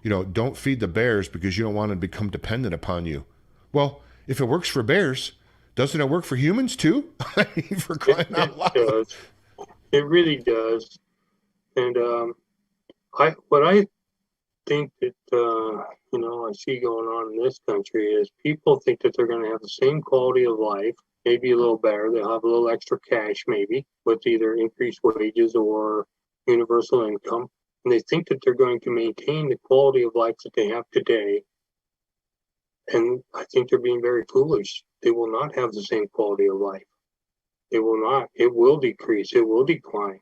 don't feed the bears because you don't want them to become dependent upon you. Well, if it works for bears, doesn't it work for humans too? For crying out loud. It does. It really does. And I think that I see going on in this country is people think that they're going to have the same quality of life, maybe a little better. They'll have a little extra cash, maybe, with either increased wages or universal income, and they think that they're going to maintain the quality of life that they have today. And I think they're being very foolish. They will not have the same quality of life. It will not. It will decrease. It will decline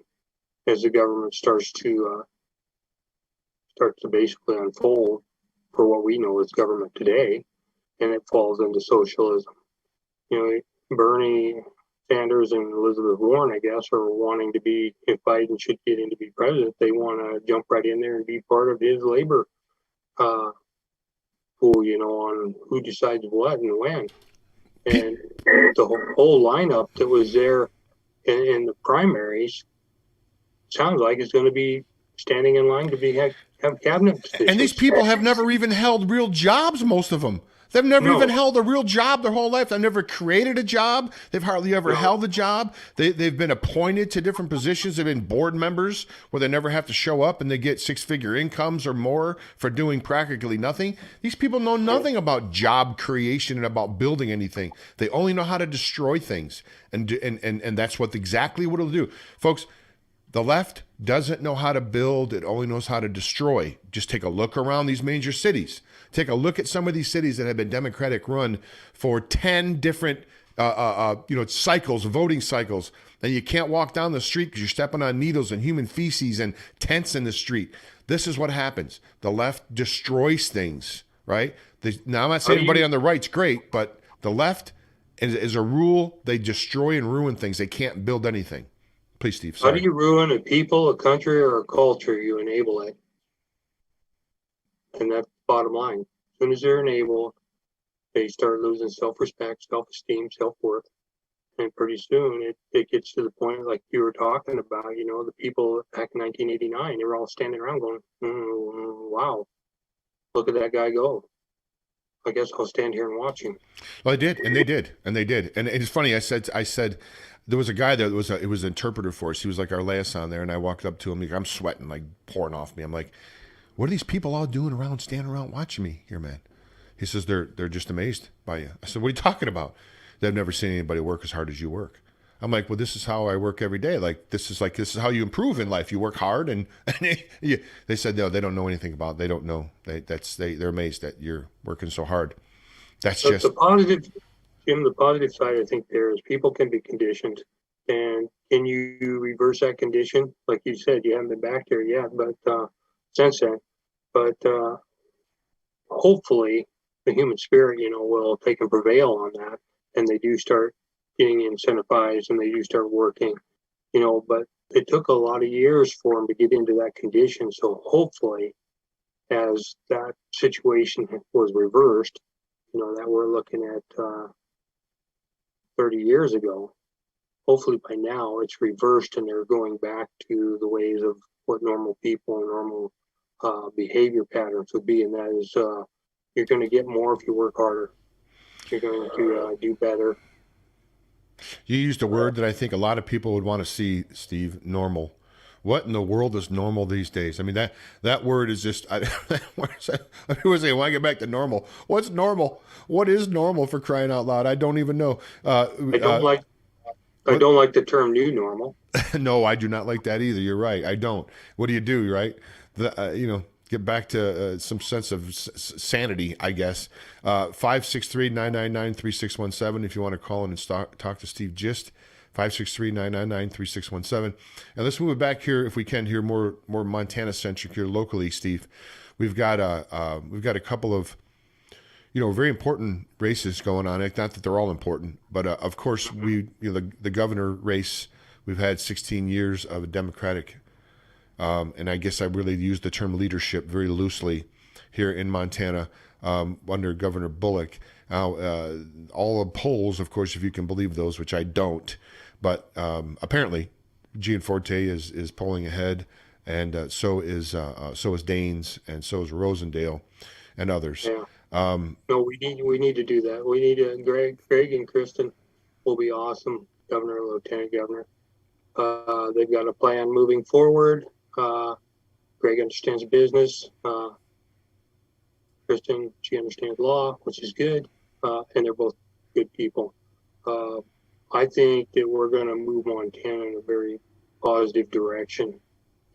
as the government starts to basically unfold for what we know as government today, and it falls into socialism. Bernie Sanders and Elizabeth Warren, I guess, are wanting to be, if Biden should get in to be president, they want to jump right in there and be part of his labor pool, on who decides what and when. And the whole lineup that was there in the primaries sounds like it's going to be standing in line to have cabinet positions. And these people have never even held real jobs, most of them. They've never even held a real job their whole life. They've never created a job. They've hardly ever held a job. They've been appointed to different positions. They've been board members where they never have to show up and they get six-figure incomes or more for doing practically nothing. These people know nothing about job creation and about building anything. They only know how to destroy things. And that's exactly what it'll do. Folks, the left doesn't know how to build. It only knows how to destroy. Just take a look around these major cities. Take a look at some of these cities that have been Democratic run for 10 different cycles, voting cycles, and you can't walk down the street because you're stepping on needles and human feces and tents in the street. This is what happens. The left destroys things, right? Now, I'm not saying everybody on the right's great, but the left, as a rule, they destroy and ruin things. They can't build anything. Please, Steve. Sorry. How do you ruin a people, a country, or a culture? You enable it. And that's bottom line. As soon as they're enabled, they start losing self-respect, self-esteem, self-worth. And pretty soon it gets to the point like you were talking about, the people back in 1989, they were all standing around going, wow, look at that guy go. I guess I'll stand here and watch him. Well, they did. And it's funny. I said, there was a guy there that it was an interpreter for us. He was like our liaison there. And I walked up to him. I'm sweating, like pouring off me. I'm like, what are these people all doing around, standing around watching me here, man? He says, they're just amazed by you. I said, what are you talking about? They've never seen anybody work as hard as you work. I'm like, well, this is how I work every day. This is how you improve in life. You work hard. And they said, no, they don't know anything about it. They don't know. They're amazed that you're working so hard. That's just the positive, Jim. The positive side, I think, there is people can be conditioned, and can you reverse that condition? Like you said, you haven't been back there yet, but since then, but hopefully the human spirit, will take and prevail on that, and they do start getting incentivized, and they do start working, But it took a lot of years for them to get into that condition. So hopefully, as that situation was reversed, that we're looking at 30 years ago, hopefully by now it's reversed and they're going back to the ways of what normal people and normal behavior patterns would be. And that is, you're going to get more if you work harder. You're going to do better. You used a word that I think a lot of people would want to see, Steve, normal. What in the world is normal these days? I mean, that word is just, people say, when I get back to normal, what's normal? What is normal, for crying out loud? I don't even know. I don't like the term new normal. No, I do not like that either. You're right. I don't. What do you do, right? Get back to some sense of sanity, I guess. 563-999-3617 if you want to call in and talk to Steve Gist. 563-999-3617. And let's move it back here, if we can, here more Montana-centric here locally, Steve. We've got a couple of, very important races going on. Not that they're all important, but of course the governor race. We've had 16 years of a Democratic, and I guess I really use the term leadership very loosely here in Montana under Governor Bullock. Now, all the polls, of course, if you can believe those, which I don't, but apparently Gianforte is polling ahead, and so is Daines, and so is Rosendale, and others. Yeah. No, we need to do that. We need to. Greg and Kristen will be awesome, governor and lieutenant governor. They've got a plan moving forward. Greg understands business. Kristen, she understands law, which is good, and they're both good people. I think that we're going to move Montana in a very positive direction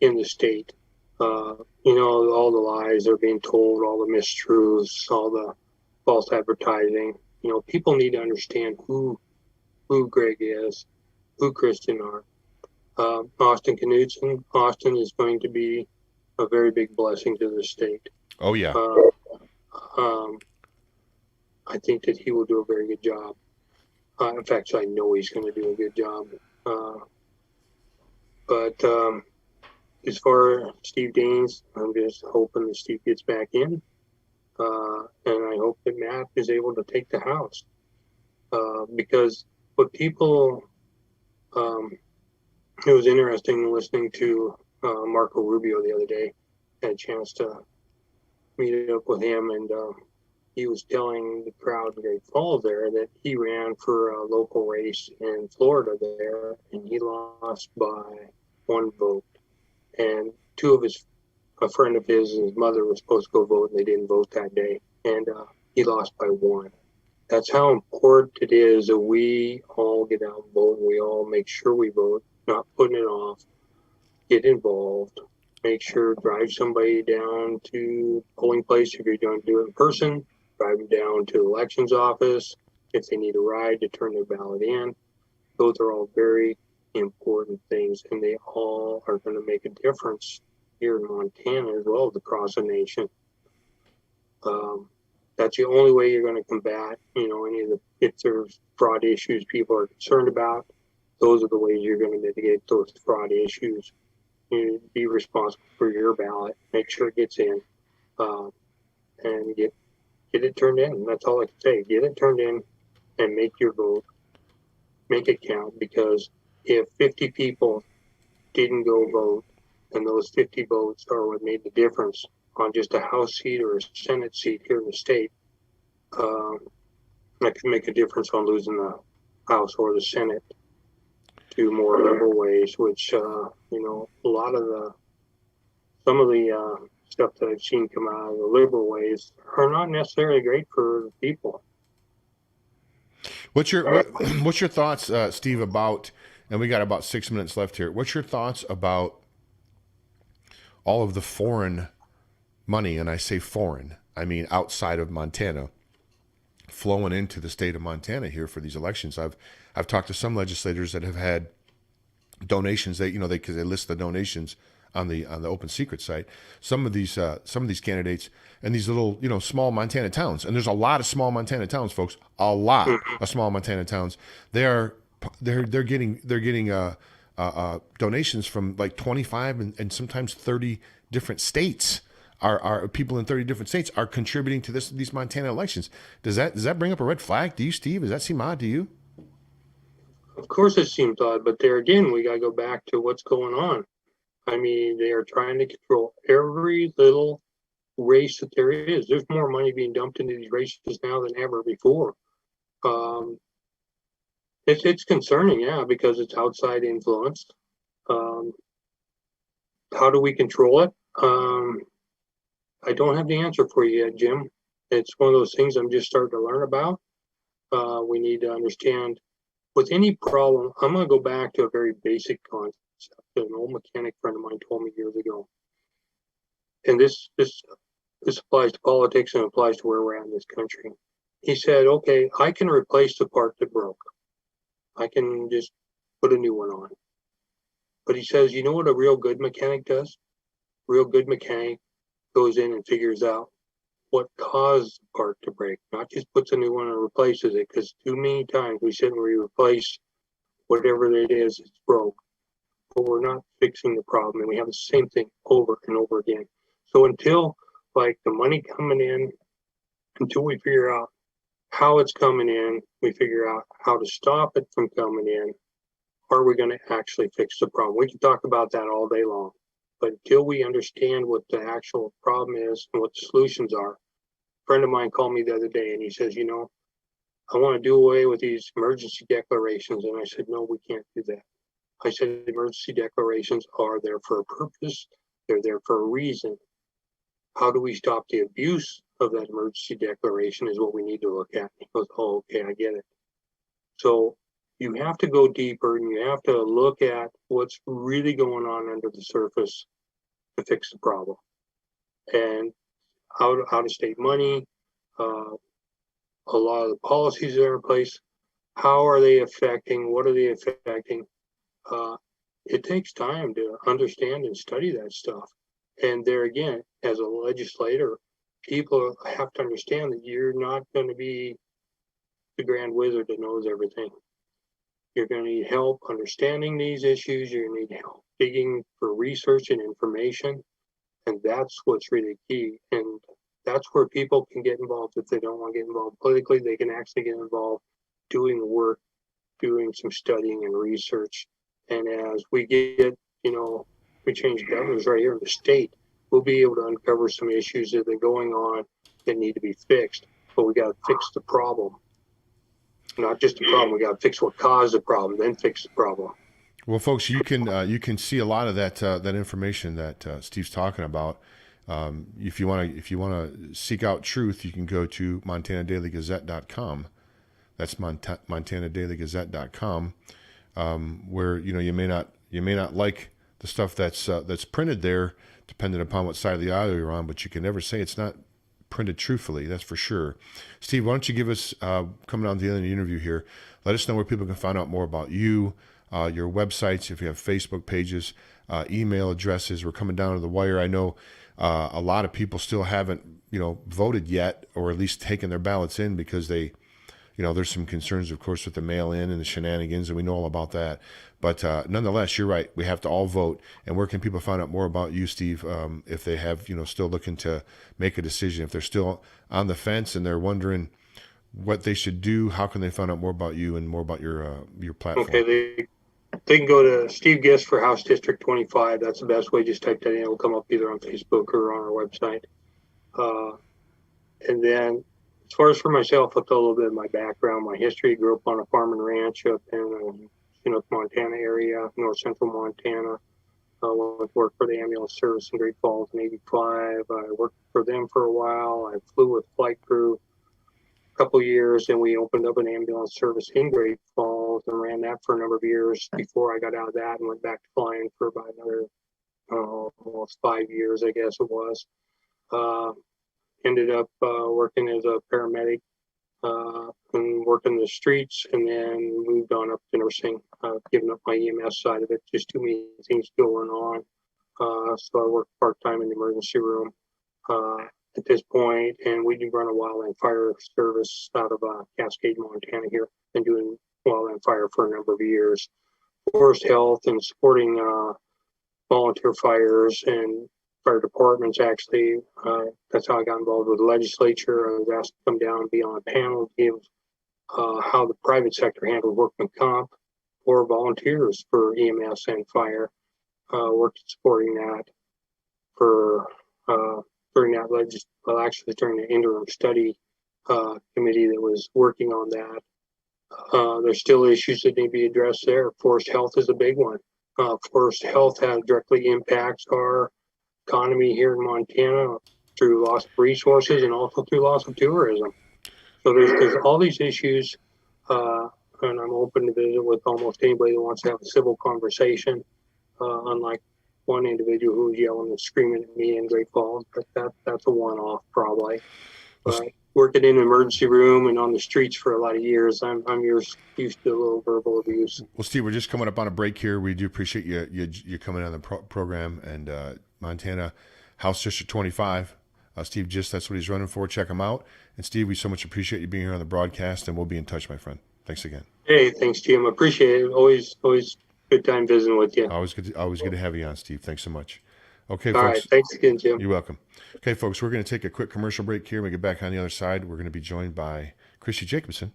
in the state. All the lies are being told, all the mistruths, all the false advertising. People need to understand who Greg is, who Kristen are. Austin Knudsen. Austin is going to be a very big blessing to the state. Oh, yeah. I think that he will do a very good job. In fact, I know he's going to do a good job. But as far as Steve Daines, I'm just hoping that Steve gets back in. And I hope that Matt is able to take the House. Because what people, it was interesting listening to Marco Rubio the other day. Had a chance to meet up with him, and he was telling the crowd in Great Falls there that he ran for a local race in Florida there, and he lost by 1 vote. And a friend of his mother was supposed to go vote, and they didn't vote that day, and he lost by 1. That's how important it is that we all get out and vote. We all make sure we vote, not putting it off. Get involved. Make sure, drive somebody down to polling place if you're going to do it in person. Drive them down to the elections office if they need a ride to turn their ballot in. Those are all very important things, and they all are going to make a difference here in Montana as well as across the nation. That's the only way you're going to combat, if there's fraud issues people are concerned about. Those are the ways you're going to mitigate those fraud issues. You be responsible for your ballot, make sure it gets in, and get it turned in. That's all I can say. Get it turned in and make your vote, make it count, because if 50 people didn't go vote, and those 50 votes are what made the difference on just a House seat or a Senate seat here in the state, that could make a difference on losing the House or the Senate to more liberal ways, which, a lot of some of the stuff that I've seen come out of the liberal ways are not necessarily great for people. What's your thoughts, Steve, about, and we got about 6 minutes left here. What's your thoughts about all of the foreign money, and I say foreign, I mean outside of Montana, flowing into the state of Montana here for these elections? I've talked to some legislators that have had donations. Because they list the donations on the Open Secret site. Some of these candidates and these little small Montana towns, and there's a lot of small Montana towns, folks. A lot of small Montana towns. They're getting donations from like 25 and sometimes 30 different states. Are people in 30 different states are contributing to these Montana elections? Does that bring up a red flag to you, Steve? Does that seem odd to you? Of course it seems odd, but there again, we got to go back to what's going on. I mean, they are trying to control every little race that there is. There's more money being dumped into these races now than ever before. It's concerning, yeah, because it's outside influence. How do we control it? I don't have the answer for you yet, Jim. It's one of those things I'm just starting to learn about. We need to understand with any problem. I'm going to go back to a very basic concept that an old mechanic friend of mine told me years ago. And this applies to politics and applies to where we're at in this country. He said, okay, I can replace the part that broke. I can just put a new one on. But he says, you know what a real good mechanic does? Real good mechanic goes in and figures out what caused the part to break, not just puts a new one and replaces it, because too many times we sit and we replace whatever it is it's broke, but we're not fixing the problem, and we have the same thing over and over again. So until like the money coming in, until we figure out how it's coming in, we figure out how to stop it from coming in, are we going to actually fix the problem? We can talk about that all day long, but until we understand what the actual problem is and what the solutions are. A friend of mine called me the other day and he says, I want to do away with these emergency declarations. And I said, no, we can't do that. I said, emergency declarations are there for a purpose. They're there for a reason. How do we stop the abuse of that emergency declaration is what we need to look at. He goes, oh, okay, I get it. So you have to go deeper and you have to look at what's really going on under the surface to fix the problem. And out of state money, a lot of the policies that are in place, how are they affecting, what are they affecting? It takes time to understand and study that stuff. And there again, as a legislator, people have to understand that you're not going to be the grand wizard that knows everything. You're going to need help understanding these issues. You're going to need help digging for research and information. And that's what's really key. And that's where people can get involved. If they don't want to get involved politically, they can actually get involved doing work, doing some studying and research. And as we get, we change governors right here in the state, we'll be able to uncover some issues that are going on that need to be fixed. But we got to fix the problem. Not just the problem. We got to fix what caused the problem, then fix the problem. Well, folks, you can see a lot of that information that Steve's talking about. If you want to seek out truth, you can go to MontanaDailyGazette.com. That's MontanaDailyGazette.com, where you may not like the stuff that's printed there, depending upon what side of the aisle you're on, but you can never say it's not printed truthfully. That's for sure. Steve, why don't you give us, coming on to the end of the interview here, let us know where people can find out more about you, your websites, if you have Facebook pages, email addresses. We're coming down to the wire. I know a lot of people still haven't, voted yet, or at least taken their ballots in because they, there's some concerns, of course, with the mail-in and the shenanigans, and we know all about that. But nonetheless, you're right. We have to all vote. And where can people find out more about you, Steve, if they have, still looking to make a decision? If they're still on the fence and they're wondering what they should do, how can they find out more about you and more about your platform? Okay, they can go to Steve Gist for House District 25. That's the best way. Just type that in. It'll come up either on Facebook or on our website. And then as far as for myself, I'll tell a little bit of my background, my history. I grew up on a farm and ranch up in Chinook, Montana area, north central Montana. I went to work for the ambulance service in Great Falls in '85. I worked for them for a while. I flew with flight crew a couple of years, and we opened up an ambulance service in Great Falls and ran that for a number of years before I got out of that and went back to flying for about another almost 5 years, I guess it was. Ended up working as a paramedic and working the streets, and then moved on up to nursing, giving up my EMS side of it. Just too many things going on. So I worked part-time in the emergency room at this point, and we do run a wildland fire service out of Cascade, Montana here. Been doing wildland fire for a number of years. Forest health and supporting volunteer fires and fire departments, actually. That's how I got involved with the legislature. I was asked to come down and be on a panel to give how the private sector handled workman comp or volunteers for EMS and fire. Worked supporting that for during that during the interim study committee that was working on that. There's still issues that need to be addressed there. Forest health is a big one. Forest health directly impacts our economy here in Montana through loss of resources and also through loss of tourism. So there's all these issues, and I'm open to visit with almost anybody that wants to have a civil conversation, unlike one individual who was yelling and screaming at me in Great Falls, but that's a one-off probably. But working in an emergency room and on the streets for a lot of years, I'm used to a little verbal abuse. Well, Steve, we're just coming up on a break here. We do appreciate you coming on the program, and Montana House District 25. Steve Gist, that's what he's running for. Check him out. And Steve, we so much appreciate you being here on the broadcast, and we'll be in touch, my friend. Thanks again. Hey, thanks, Jim. Appreciate it. Always good time visiting with you. Always good to have you on, Steve. Thanks so much. Okay, all folks. Right. Thanks again, Jim. You're welcome. Okay, folks, we're going to take a quick commercial break here. When we get back on the other side, we're going to be joined by Christi Jacobsen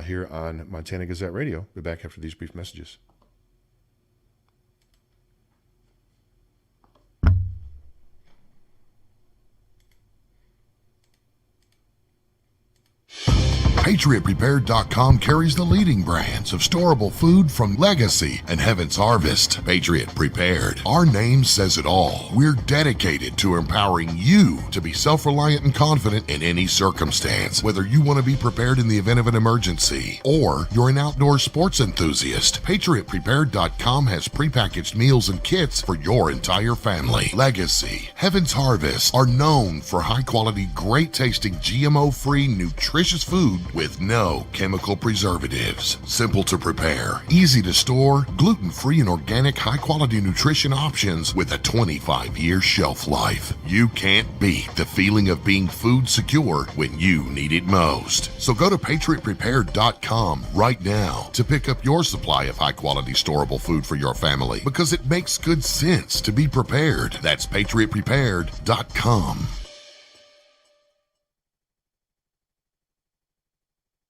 here on Montana Gazette Radio. We'll be back after these brief messages. PatriotPrepared.com carries the leading brands of storable food from Legacy and Heaven's Harvest. Patriot Prepared. Our name says it all. We're dedicated to empowering you to be self-reliant and confident in any circumstance. Whether you want to be prepared in the event of an emergency or you're an outdoor sports enthusiast, PatriotPrepared.com has prepackaged meals and kits for your entire family. Legacy, Heaven's Harvest are known for high-quality, great-tasting, GMO-free, nutritious food with no chemical preservatives. Simple to prepare, easy to store, gluten-free and organic high-quality nutrition options with a 25-year shelf life. You can't beat the feeling of being food secure when you need it most. So go to patriotprepared.com right now to pick up your supply of high-quality storable food for your family, because it makes good sense to be prepared. That's patriotprepared.com.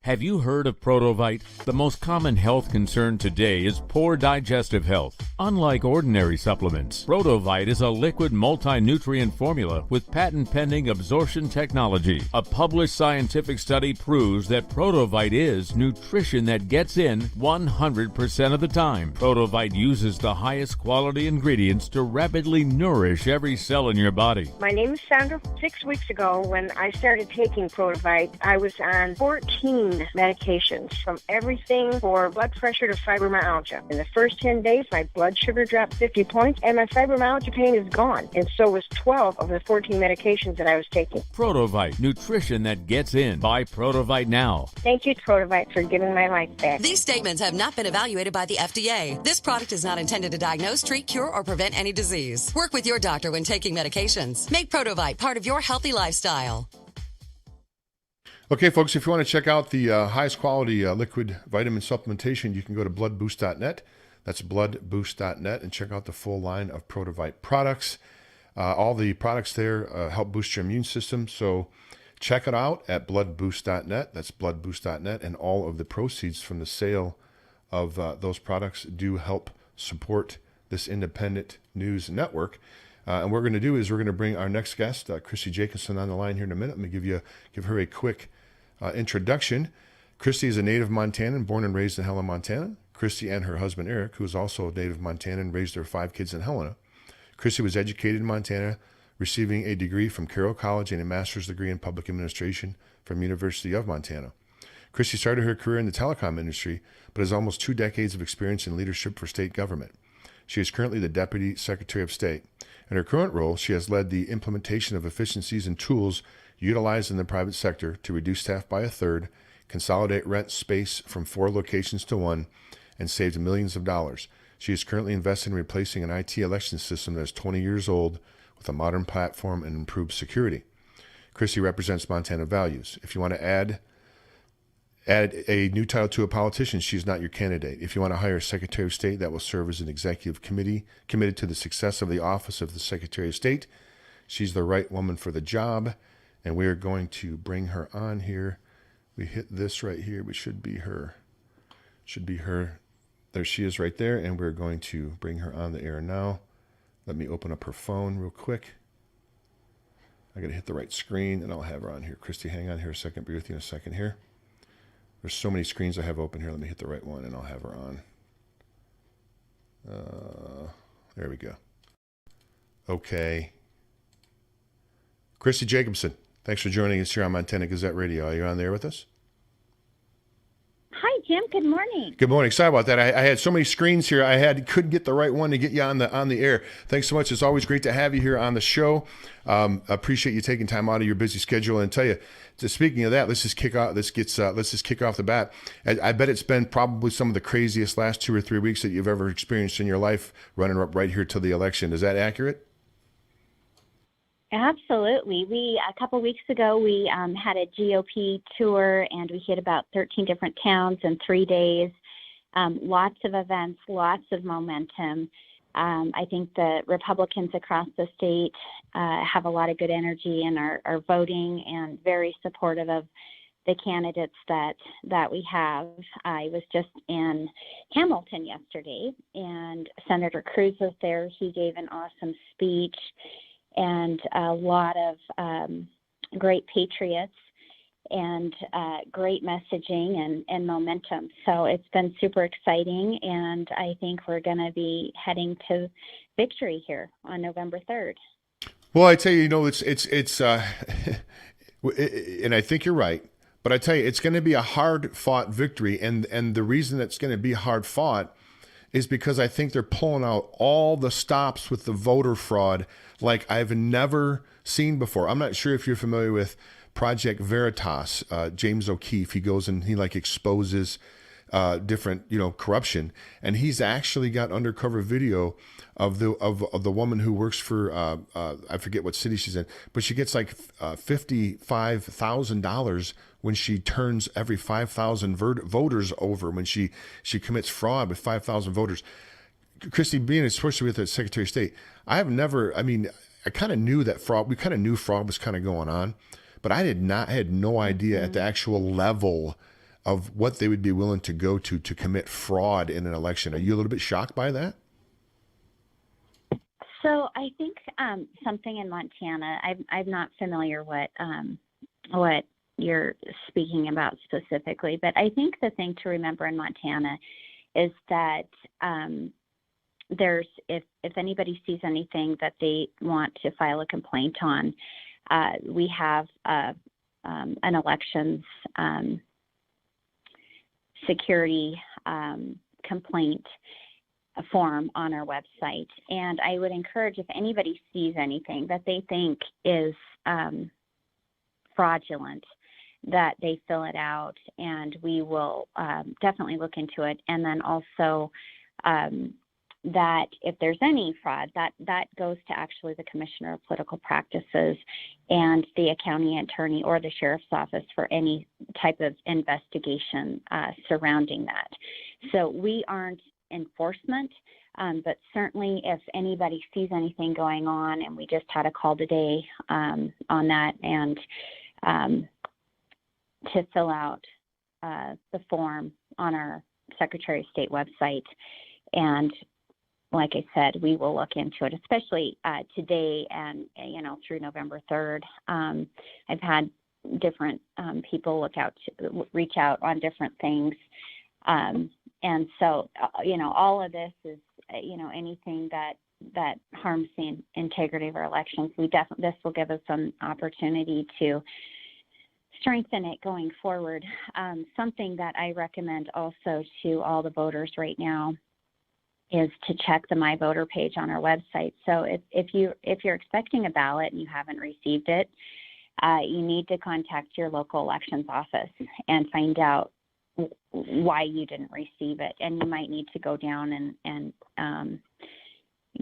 Have you heard of Protovite? The most common health concern today is poor digestive health. Unlike ordinary supplements, Protovite is a liquid multi-nutrient formula with patent-pending absorption technology. A published scientific study proves that Protovite is nutrition that gets in 100% of the time. Protovite uses the highest quality ingredients to rapidly nourish every cell in your body. My name is Sandra. 6 weeks ago, when I started taking Protovite, I was on 14 medications, from everything for blood pressure to fibromyalgia. In the first 10 days, my blood sugar dropped 50 points, and my fibromyalgia pain is gone. And so was 12 of the 14 medications that I was taking. Protovite, nutrition that gets in. Buy Protovite now. Thank you, Protovite, for giving my life back. These statements have not been evaluated by the FDA. This product is not intended to diagnose, treat, cure, or prevent any disease. Work with your doctor when taking medications. Make Protovite part of your healthy lifestyle. Okay, folks, if you want to check out the highest quality liquid vitamin supplementation, you can go to bloodboost.net. That's bloodboost.net, and check out the full line of Protovite products. All the products there help boost your immune system, so check it out at bloodboost.net. That's bloodboost.net, and all of the proceeds from the sale of those products do help support this independent news network. And what we're going to do is we're going to bring our next guest, Christi Jacobsen, on the line here in a minute. Let me give her a quick introduction. Christi is a native Montanan, born and raised in Helena, Montana. Christi and her husband, Eric, who is also a native Montanan, raised their 5 kids in Helena. Christi was educated in Montana, receiving a degree from Carroll College and a master's degree in public administration from University of Montana. Christi started her career in the telecom industry, but has almost 2 decades of experience in leadership for state government. She is currently the Deputy Secretary of State. In her current role, she has led the implementation of efficiencies and tools utilized in the private sector to reduce staff by a third, consolidate rent space from 4 locations to 1, and saved millions of dollars. She is currently invested in replacing an IT election system that is 20 years old with a modern platform and improved security. Christi represents Montana values. If you want to add a new title to a politician, she's not your candidate. If you want to hire a Secretary of State that will serve as an executive committee committed to the success of the office of the Secretary of State, she's the right woman for the job, and we are going to bring her on here. We hit this right here. We should be her. There she is right there, and we're going to bring her on the air now. Let me open up her phone real quick. I got to hit the right screen, and I'll have her on here. Christi, hang on here a second. Be with you in a second here. There's so many screens I have open here. Let me hit the right one, and I'll have her on. There we go. Okay. Christi Jacobsen, thanks for joining us here on Montana Gazette Radio. Are you on there with us? Hi, Jim. Good morning. Good morning. Sorry about that. I had so many screens here. Couldn't get the right one to get you on the air. Thanks so much. It's always great to have you here on the show. Appreciate you taking time out of your busy schedule. And tell you, speaking of that, let's just kick off the bat. I bet it's been probably some of the craziest last 2 or 3 weeks that you've ever experienced in your life, running up right here till the election. Is that accurate? Absolutely. A couple weeks ago, we had a GOP tour, and we hit about 13 different towns in 3 days. Lots of events, lots of momentum. I think the Republicans across the state have a lot of good energy and are voting and very supportive of the candidates that we have. I was just in Hamilton yesterday, and Senator Cruz was there. He gave an awesome speech, and a lot of great patriots and great messaging and momentum. So it's been super exciting, and I think we're going to be heading to victory here on November 3rd. Well, I tell you, it's and I think you're right, but I tell you, it's going to be a hard-fought victory, and the reason it's going to be hard-fought is because I think they're pulling out all the stops with the voter fraud like I've never seen before. I'm not sure if you're familiar with Project Veritas, James O'Keefe. He goes and he like exposes different, corruption, and he's actually got undercover video of the woman who works for I forget what city she's in, but she gets like $55,000 when she turns every 5,000 voters over, when she commits fraud with 5,000 voters. Christi, being especially with the Secretary of State, I kind of knew that fraud. We kind of knew fraud was kind of going on, but I had no idea at the actual level of what they would be willing to go to commit fraud in an election. Are you a little bit shocked by that? So I think something in Montana. I'm not familiar what you're speaking about specifically, but I think the thing to remember in Montana is that there's if anybody sees anything that they want to file a complaint on, we have an elections security complaint form on our website. And I would encourage, if anybody sees anything that they think is fraudulent, that they fill it out, and we will definitely look into it. And then also that if there's any fraud, that goes to actually the Commissioner of Political Practices and the county attorney or the sheriff's office for any type of investigation surrounding that. So we aren't enforcement, but certainly if anybody sees anything going on, and we just had a call today on that, and to fill out the form on our Secretary of State website. And like I said, we will look into it, especially today and, through November 3rd. I've had different people reach out on different things. And so, all of this is, anything that harms the integrity of our elections. This will give us some opportunity to strengthen it going forward. Something that I recommend also to all the voters right now is to check the My Voter page on our website. So if you're expecting a ballot and you haven't received it, you need to contact your local elections office and find out why you didn't receive it. And you might need to go down and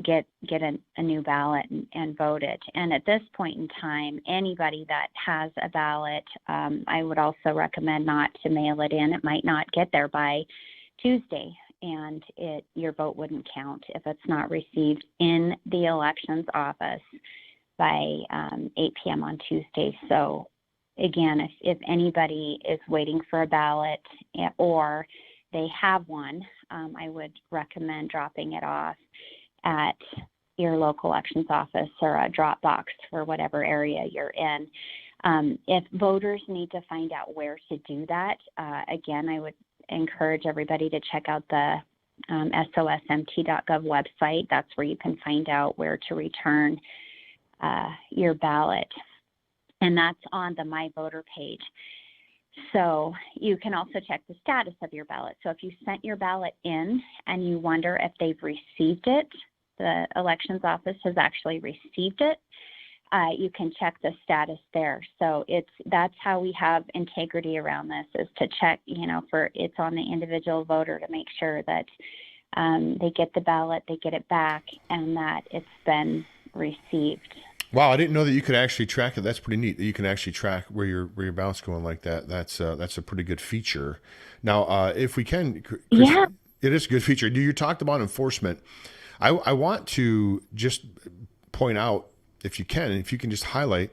get a new ballot and vote it. And at this point in time, anybody that has a ballot, I would also recommend not to mail it in. It might not get there by Tuesday, and your vote wouldn't count if it's not received in the elections office by 8 p.m. on Tuesday. So again, if anybody is waiting for a ballot or they have one, I would recommend dropping it off at your local elections office or a drop box for whatever area you're in. If voters need to find out where to do that, again, I would encourage everybody to check out the sosmt.gov website. That's where you can find out where to return your ballot. And that's on the My Voter page. So you can also check the status of your ballot. So if you sent your ballot in and you wonder if they've received it, the elections office has actually received it, you can check the status there. So that's how we have integrity around this, is to check, it's on the individual voter to make sure that they get the ballot, they get it back, and that it's been received. Wow, I didn't know that you could actually track it. That's pretty neat that you can actually track where your ballot's going like that. That's a pretty good feature. Now, if we can, Chris, yeah, it is a good feature. You talked about enforcement. I want to just point out, if you can just highlight,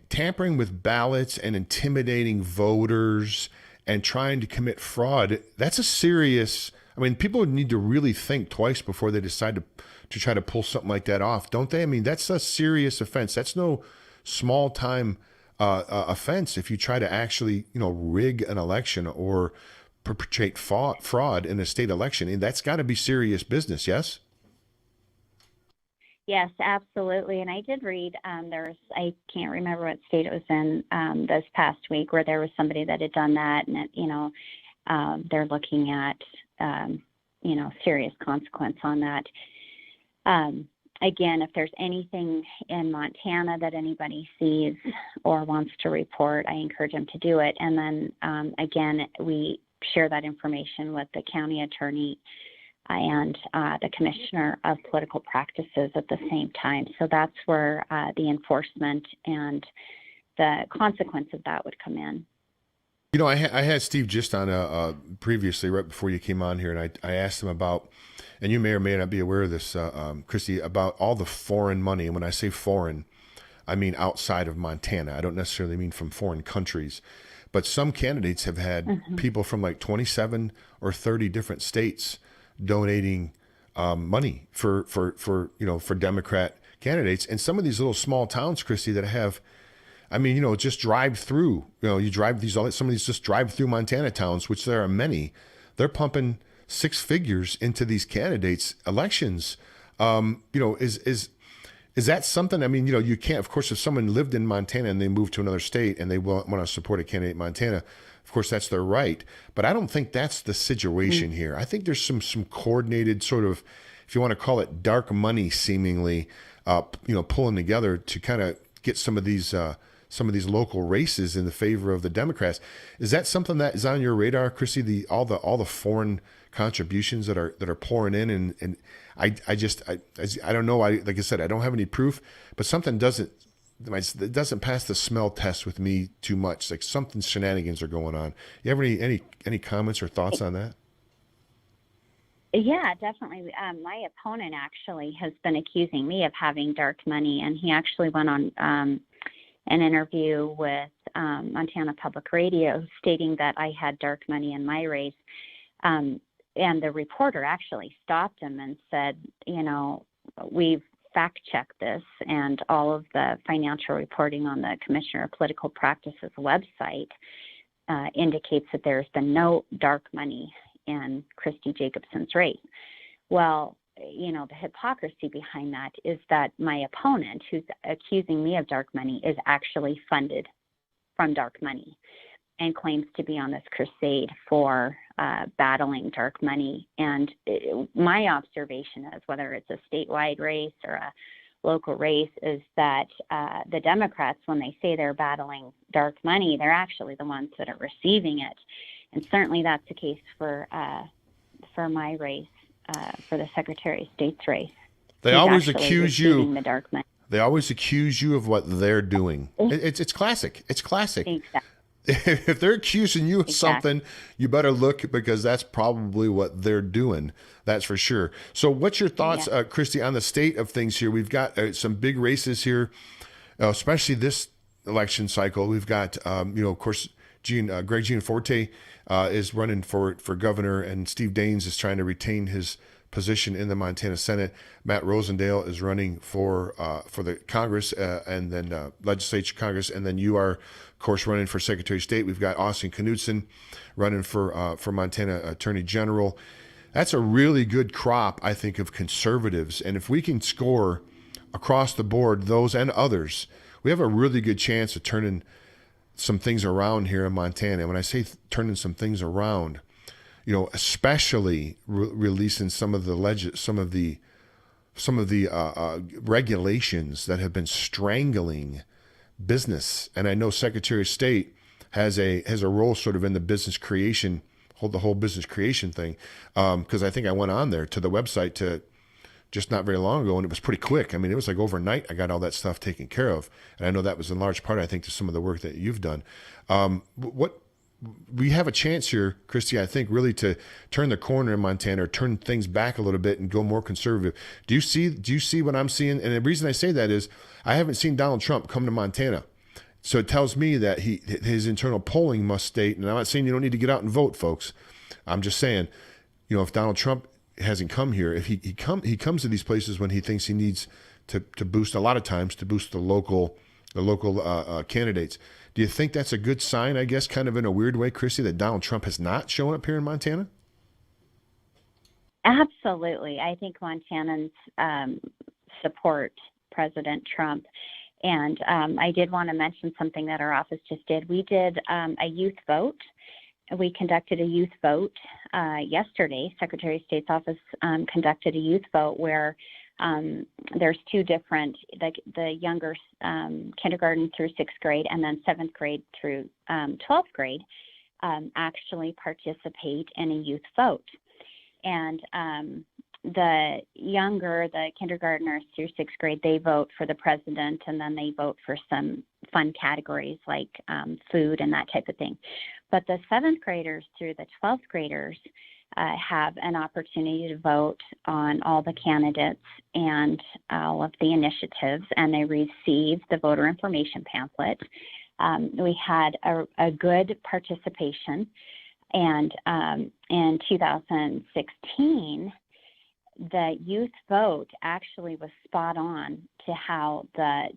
tampering with ballots and intimidating voters and trying to commit fraud, that's a serious, people need to really think twice before they decide to try to pull something like that off, don't they? That's a serious offense. That's no small time offense if you try to actually, rig an election or perpetrate fraud in a state election. And that's got to be serious business, yes? Yes, absolutely. And I did read, I can't remember what state it was in this past week, where there was somebody that had done that, and they're looking at, serious consequence on that. Again, if there's anything in Montana that anybody sees or wants to report, I encourage them to do it. And then, again, we share that information with the county attorney and the commissioner of political practices at the same time. So that's where the enforcement and the consequence of that would come in. You know, I had Steve just on previously, right before you came on here, and I asked him about, and you may or may not be aware of this, Christi, about all the foreign money. And when I say foreign, I mean outside of Montana. I don't necessarily mean from foreign countries. But some candidates have had people from like 27 or 30 different states donating money for Democrat candidates. And some of these little small towns, Christi, that have, I mean, you know, just drive through, you drive some of these just drive through Montana towns, which there are many. They're pumping six figures into these candidates' elections. Is that something? I mean, you can't, of course, if someone lived in Montana and they moved to another state and they want to support a candidate in Montana, of course, that's their right. But I don't think that's the situation here. I think there's some coordinated sort of, if you want to call it dark money, seemingly, pulling together to kind of get some of these local races in the favor of the Democrats. Is that something that is on your radar, Christi? All the foreign contributions that are pouring in, and I don't know. Like I said, I don't have any proof, but something doesn't pass the smell test with me too much. Like something shenanigans are going on. You have any comments or thoughts on that? Yeah, definitely. My opponent actually has been accusing me of having dark money, and he actually went on an interview with Montana Public Radio stating that I had dark money in my race. And the reporter actually stopped him and said, we've fact-checked this, and all of the financial reporting on the Commissioner of Political Practices website indicates that there's been no dark money in Christi Jacobsen's race. Well, the hypocrisy behind that is that my opponent, who's accusing me of dark money, is actually funded from dark money and claims to be on this crusade for battling dark money. And my observation is, whether it's a statewide race or a local race, is that the Democrats, when they say they're battling dark money, they're actually the ones that are receiving it. And certainly that's the case for my race, for the Secretary of State's race. They always accuse you. The dark money. They always accuse you of what they're doing. It's classic. It's classic. Exactly. If they're accusing you of something, you better look, because that's probably what they're doing. That's for sure. So what's your thoughts, Christi, on the state of things here? We've got some big races here, especially this election cycle. We've got, of course, Greg Gianforte is running for governor, and Steve Daines is trying to retain his position in the Montana Senate. Matt Rosendale is running for the Congress and then legislature Congress, and then you are, of course, running for Secretary of State. We've got Austin Knudsen running for Montana Attorney General. That's a really good crop, I think, of conservatives, and if we can score across the board, those and others, we have a really good chance of turning some things around here in Montana. When I say turning some things around, especially releasing some of the regulations that have been strangling business. And I know Secretary of State has a role sort of in the business creation, the whole business creation thing. Because I think I went on there to the website to just not very long ago, and it was pretty quick. I mean, it was like overnight I got all that stuff taken care of. And I know that was in large part, I think, to some of the work that you've done. We have a chance here, Christi, I think, really to turn the corner in Montana, or turn things back a little bit and go more conservative. Do you see what I'm seeing? And the reason I say that is I haven't seen Donald Trump come to Montana. So it tells me that his internal polling must state, and I'm not saying you don't need to get out and vote, folks. I'm just saying, if Donald Trump hasn't come here, if he comes to these places when he thinks he needs to boost, a lot of times to boost the local candidates. Do you think that's a good sign, I guess, kind of in a weird way, Christi, that Donald Trump has not shown up here in Montana? Absolutely. I think Montanans support President Trump. And I did want to mention something that our office just did. We did a youth vote. We conducted a youth vote yesterday. Secretary of State's office conducted a youth vote where there's two different, the younger kindergarten through 6th grade and then 7th grade through 12th grade actually participate in a youth vote. And the kindergartners through 6th grade, they vote for the president, and then they vote for some fun categories like food and that type of thing. But the 7th graders through the 12th graders have an opportunity to vote on all the candidates and all of the initiatives, and they receive the voter information pamphlet. We had a good participation, and in 2016, the youth vote actually was spot on to how the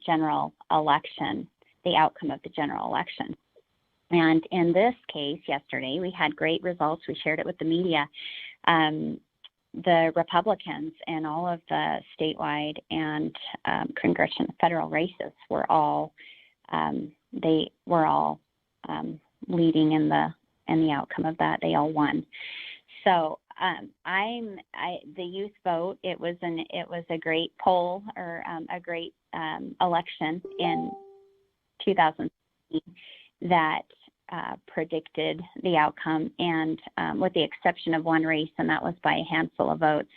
outcome of the general election. And in this case, yesterday, we had great results. We shared it with the media. The Republicans in all of the statewide and congressional federal races were all leading in the outcome of that. They all won. So the youth vote. It was a great poll or a great election in 2016 that predicted the outcome, and with the exception of one race, and that was by a handful of votes.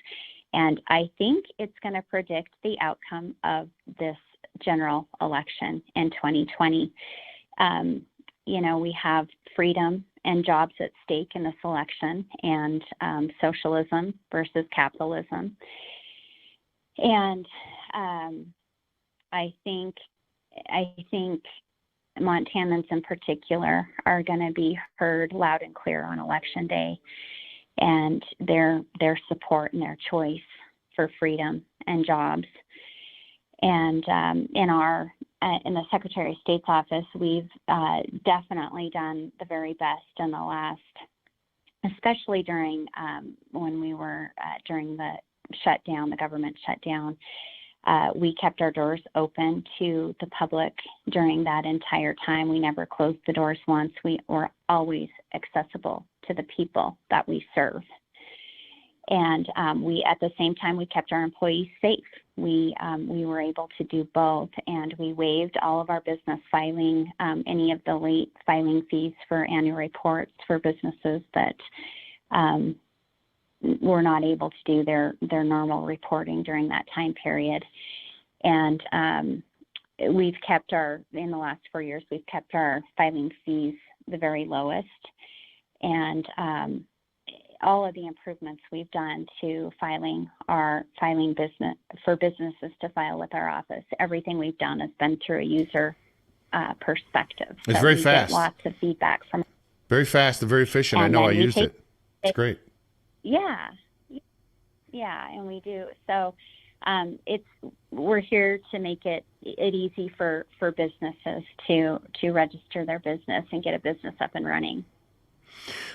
And I think it's going to predict the outcome of this general election in 2020. We have freedom and jobs at stake in this election, and socialism versus capitalism. And I think Montanans in particular are going to be heard loud and clear on Election Day, and their support and their choice for freedom and jobs. And in the Secretary of State's office, we've definitely done the very best in the last, especially during when we were during the shutdown, the government shutdown. We kept our doors open to the public during that entire time. We never closed the doors once. We were always accessible to the people that we serve. And we, at the same time, we kept our employees safe. We were able to do both, and we waived all of our business filing, any of the late filing fees for annual reports for businesses that were not able to do their normal reporting during that time period. And in the last 4 years, we've kept our filing fees the very lowest. And all of the improvements we've done to filing business for businesses to file with our office, everything we've done has been through a user perspective. It's very fast. Get lots of feedback from. Very fast and very efficient. I know I used it. It's great. Yeah, and we do. So we're here to make it easy for businesses to register their business and get a business up and running.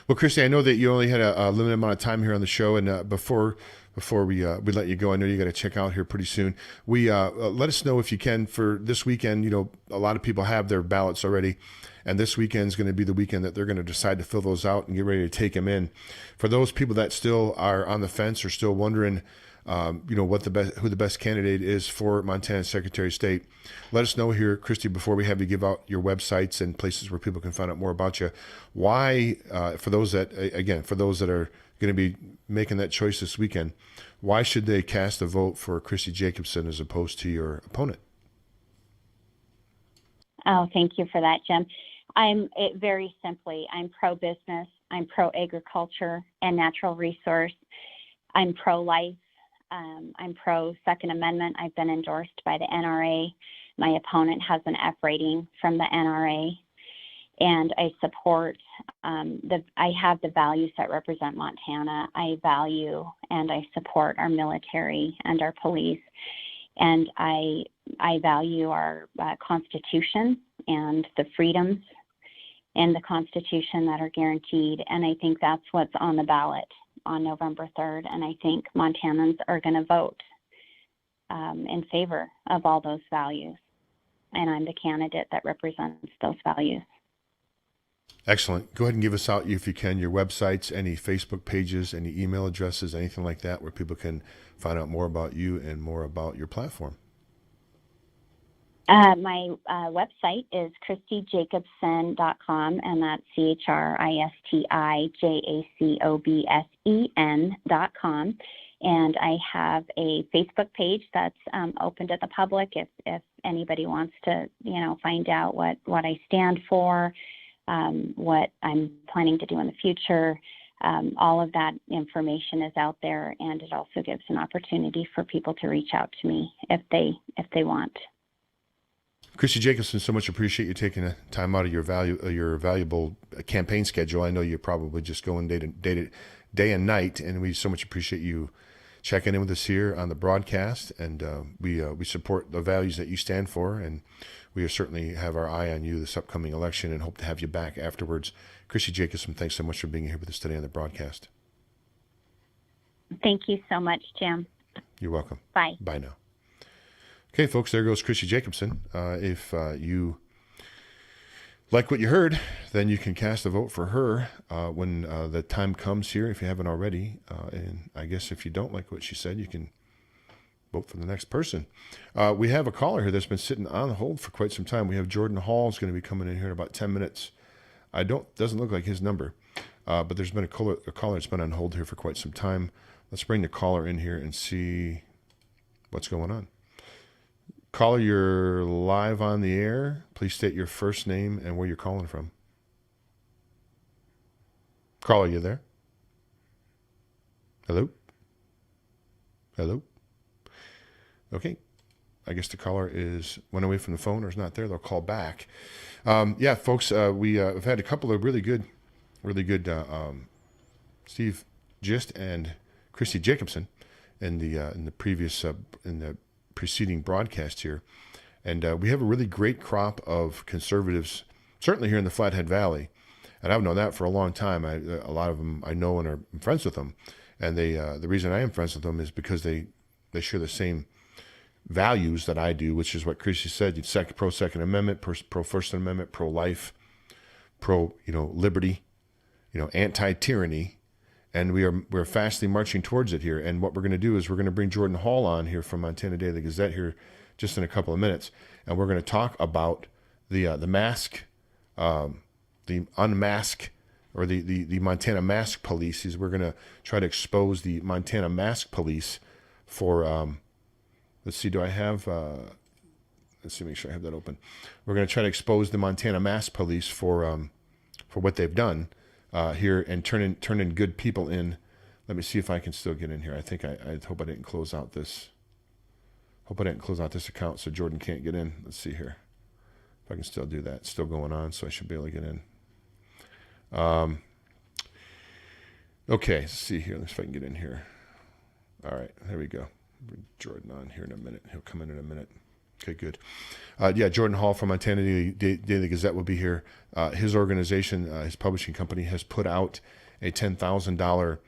Well, Christi, I know that you only had a limited amount of time here on the show, and before we let you go, I know you got to check out here pretty soon. We let us know if you can for this weekend. A lot of people have their ballots already, and this weekend is going to be the weekend that they're going to decide to fill those out and get ready to take them in. For those people that still are on the fence or still wondering, who the best candidate is for Montana Secretary of State, let us know here, Christi, before we have you give out your websites and places where people can find out more about you. Why, for those that are going to be making that choice this weekend, why should they cast a vote for Christi Jacobsen as opposed to your opponent? Oh, thank you for that, Jim. Very simply, I'm pro-business, I'm pro-agriculture and natural resource, I'm pro-life, I'm pro-Second Amendment. I've been endorsed by the NRA. My opponent has an F rating from the NRA. And I support, I have the values that represent Montana. I value and I support our military and our police. And I value our Constitution and the freedoms in the Constitution that are guaranteed. And I think that's what's on the ballot on November 3rd. And I think Montanans are going to vote in favor of all those values. And I'm the candidate that represents those values. Excellent. Go ahead and give us out, if you can, your websites, any Facebook pages, any email addresses, anything like that, where people can find out more about you and more about your platform. My website is ChristiJacobsen.com, and that's ChristiJacobsen.com. And I have a Facebook page that's open to the public if anybody wants to, find out what I stand for, what I'm planning to do in the future. All of that information is out there, and it also gives an opportunity for people to reach out to me if they want. Christi Jacobsen, so much appreciate you taking the time out of your valuable campaign schedule. I know you're probably just going day and night, and we so much appreciate you checking in with us here on the broadcast. And we support the values that you stand for, and we certainly have our eye on you this upcoming election and hope to have you back afterwards. Christi Jacobsen, thanks so much for being here with us today on the broadcast. Thank you so much, Jim. You're welcome. Bye. Bye now. Okay, folks, there goes Christi Jacobsen. If you like what you heard, then you can cast a vote for her when the time comes here, if you haven't already. And I guess if you don't like what she said, you can vote for the next person. We have a caller here that's been sitting on hold for quite some time. We have Jordan Hall is going to be coming in here in about 10 minutes. Doesn't look like his number, but there's been a caller that's been on hold here for quite some time. Let's bring the caller in here and see what's going on. Caller, you're live on the air. Please state your first name and where you're calling from. Caller, you there? Hello? Hello? Okay. I guess the caller went away from the phone or is not there. They'll call back. Yeah, folks, we've had a couple of really good Steve Gist and Christi Jacobsen in the preceding broadcast here. And we have a really great crop of conservatives, certainly here in the Flathead Valley. And I've known that for a long time. A lot of them I know and are friends with them. And the reason I am friends with them is because they share the same values that I do, which is what Christi said. Pro Second Amendment, pro First Amendment, pro life, pro liberty, anti-tyranny. And we're fastly marching towards it here. And what we're going to do is we're going to bring Jordan Hall on here from Montana Daily Gazette here just in a couple of minutes. And we're going to talk about the mask, the unmask, or the Montana Mask Police. We're going to try to expose the Montana Mask Police for, let's see, do I have, let's see, make sure I have that open. We're going to try to expose the Montana Mask Police for what they've done here and turn in good people in. Let me see if I can still get in here. I think I hope I didn't close out this. Hope I didn't close out this account so Jordan can't get in. Let's see here. If I can still do that. It's still going on, so I should be able to get in. Okay, let's see here. Let's see if I can get in here. All right, there we go. Bring Jordan on here in a minute. He'll come in a minute. Okay, good. Yeah, Jordan Hall from Montana Daily Gazette will be here. His organization, his publishing company, has put out a $10,000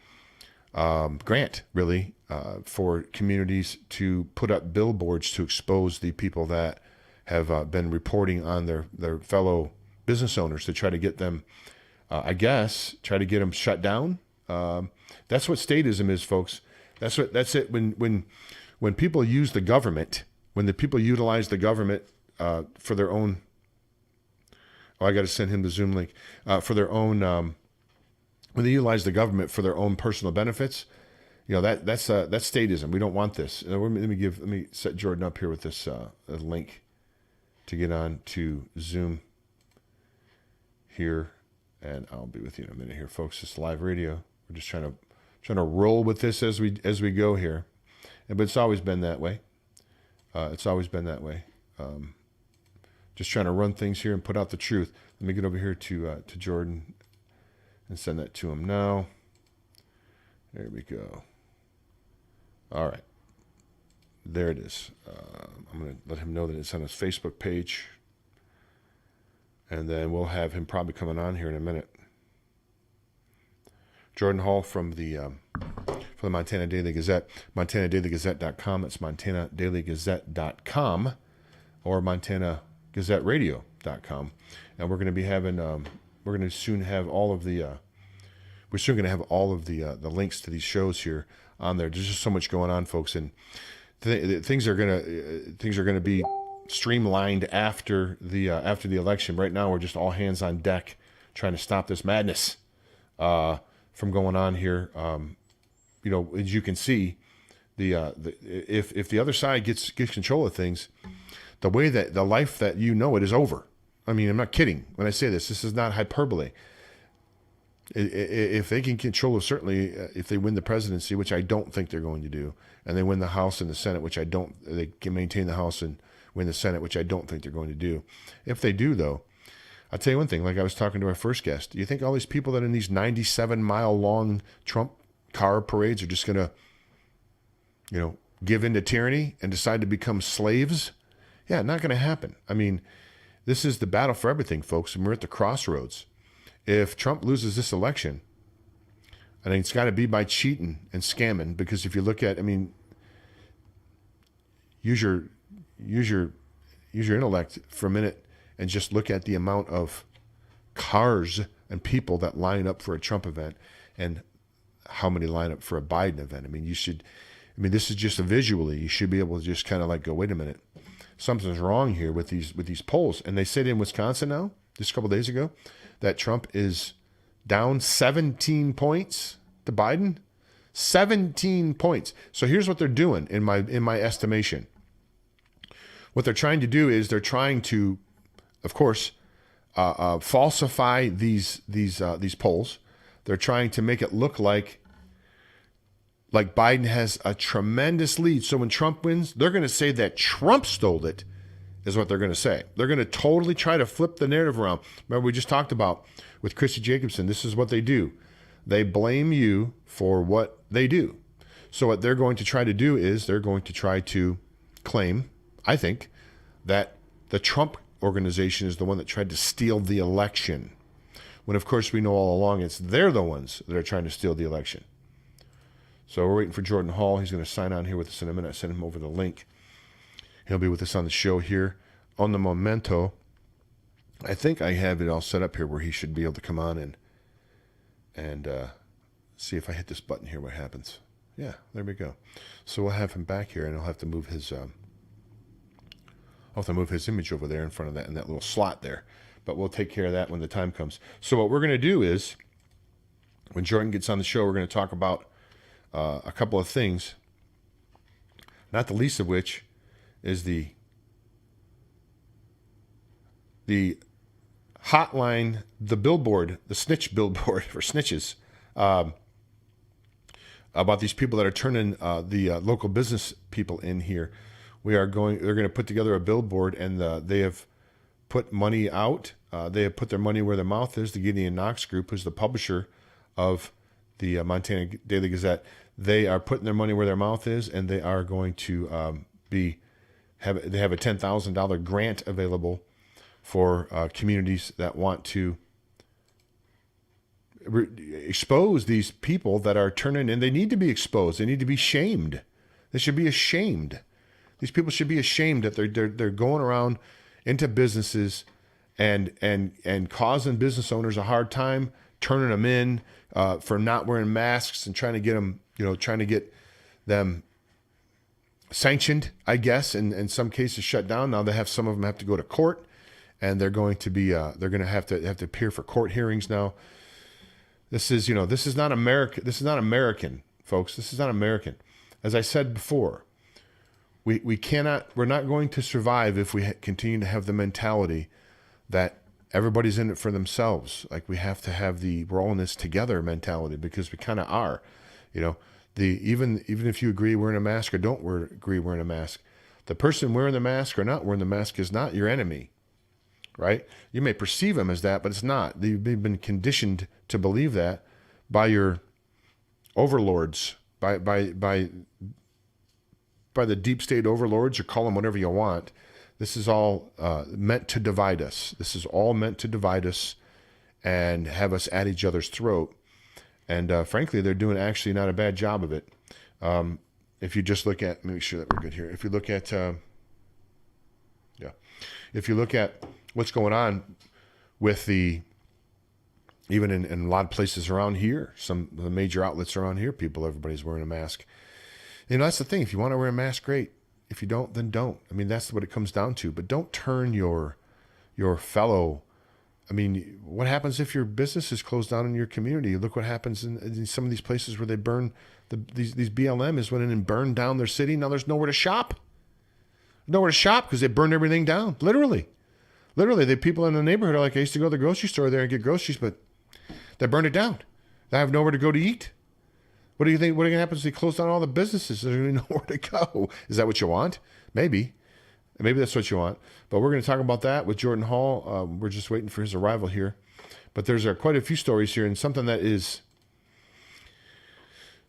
grant, really, for communities to put up billboards to expose the people that have been reporting on their fellow business owners to try to get them, try to get them shut down. That's what statism is, folks. That's it. When people use the government. When the people utilize the government for their own, I got to send him the Zoom link, for their own, when they utilize the government for their own personal benefits, that's statism. We don't want this. Let me set Jordan up here with this link to get on to Zoom here, and I'll be with you in a minute here, folks. It's live radio. We're just trying to roll with this as we go here, but it's always been that way. It's always been that way. Just trying to run things here and put out the truth. Let me get over here to Jordan and send that to him now. There we go. All right. There it is. I'm going to let him know that it's on his Facebook page. And then we'll have him probably coming on here in a minute. Jordan Hall from the Montana Daily Gazette, MontanaDailyGazette.com. That's MontanaDailyGazette.com or MontanaGazetteRadio.com. And we're going to be having we're going to soon have all of the we're soon going to have all of the links to these shows here on there. There's just so much going on, folks, and things are going to be streamlined after the election. Right now, we're just all hands on deck trying to stop this madness from going on here. As you can see, if the other side gets control of things, the way that the life that you know it is over. I mean, I'm not kidding when I say this. This is not hyperbole. If they can control, certainly if they win the presidency, which I don't think they're going to do, and they win the House and the Senate, which they can maintain the House and win the Senate, which I don't think they're going to do. If they do, though, I'll tell you one thing, like I was talking to our first guest, do you think all these people that are in these 97-mile-long Trump car parades are just going to, give in to tyranny and decide to become slaves? Yeah, not going to happen. I mean, this is the battle for everything, folks, and we're at the crossroads. If Trump loses this election, I think it's got to be by cheating and scamming, because if you look at, use your intellect for a minute and just look at the amount of cars and people that line up for a Trump event and how many line up for a Biden event. This is just visually, you should be able to just kind of go, wait a minute, something's wrong here with these polls. And they said in Wisconsin now, just a couple of days ago, that Trump is down 17 points to Biden. 17 points. So here's what they're doing in my estimation. What they're trying to do is they're trying to, of course, falsify these polls. They're trying to make it look like Biden has a tremendous lead. So when Trump wins, they're going to say that Trump stole it, is what they're going to say. They're going to totally try to flip the narrative around. Remember, we just talked about with Christi Jacobsen, this is what they do. They blame you for what they do. So what they're going to try to do is they're going to try to claim, I think, that the Trump organization is the one that tried to steal the election. When, of course, we know all along they're the ones that are trying to steal the election. So we're waiting for Jordan Hall. He's going to sign on here with us in a minute. I sent him over the link. He'll be with us on the show here on the Memento. I think I have it all set up here where he should be able to come on and see if I hit this button here what happens. Yeah, there we go. So we'll have him back here, and I'll have to move his image over there in front of that in that little slot there. But we'll take care of that when the time comes. So what we're going to do is, when Jordan gets on the show, we're going to talk about a couple of things, not the least of which is the hotline, the billboard, the snitch billboard for snitches, about these people that are turning the local business people in here. They're going to put together a billboard, and they have put money out. They have put their money where their mouth is. The Gideon Knox Group, who's the publisher of the Montana Daily Gazette, they are putting their money where their mouth is, and they are going to have a $10,000 grant available for communities that want to expose these people that are turning in. They need to be exposed. They need to be shamed. They should be ashamed. These people should be ashamed that they're going around into businesses and causing business owners a hard time, turning them in for not wearing masks and trying to get them sanctioned, I guess, and in some cases shut down. Now some of them have to go to court, and they're going to be they're going to have to appear for court hearings now. This is not America. This is not American, folks. This is not American. As I said before, we're not going to survive if we continue to have the mentality that everybody's in it for themselves. Like, we have to have we're all in this together mentality, because we kind of are. Even if you agree wearing a mask or don't agree wearing a mask, the person wearing the mask or not wearing the mask is not your enemy, right? You may perceive him as that, but it's not. You've been conditioned to believe that by your overlords, by the deep state overlords, or call them whatever you want. This is all meant to divide us. This is all meant to divide us and have us at each other's throat. And frankly, they're doing actually not a bad job of it. If you just look at, make sure that we're good here. If you look at, if you look at what's going on with the Even in a lot of places around here, some of the major outlets around here, everybody's wearing a mask. That's the thing. If you want to wear a mask, great. If you don't, then don't. I mean, that's what it comes down to. But don't turn your fellow. I mean, what happens if your business is closed down in your community? Look what happens in some of these places where they burn these BLMs went in and burned down their city. Now there's nowhere to shop. Nowhere to shop because they burned everything down. Literally, the people in the neighborhood are like, I used to go to the grocery store there and get groceries, but they burned it down. They have nowhere to go to eat. What do you think? What happens if they close down all the businesses? There's going to be nowhere to go. Is that what you want? Maybe that's what you want. But we're going to talk about that with Jordan Hall. We're just waiting for his arrival here. But there's quite a few stories here, and something that is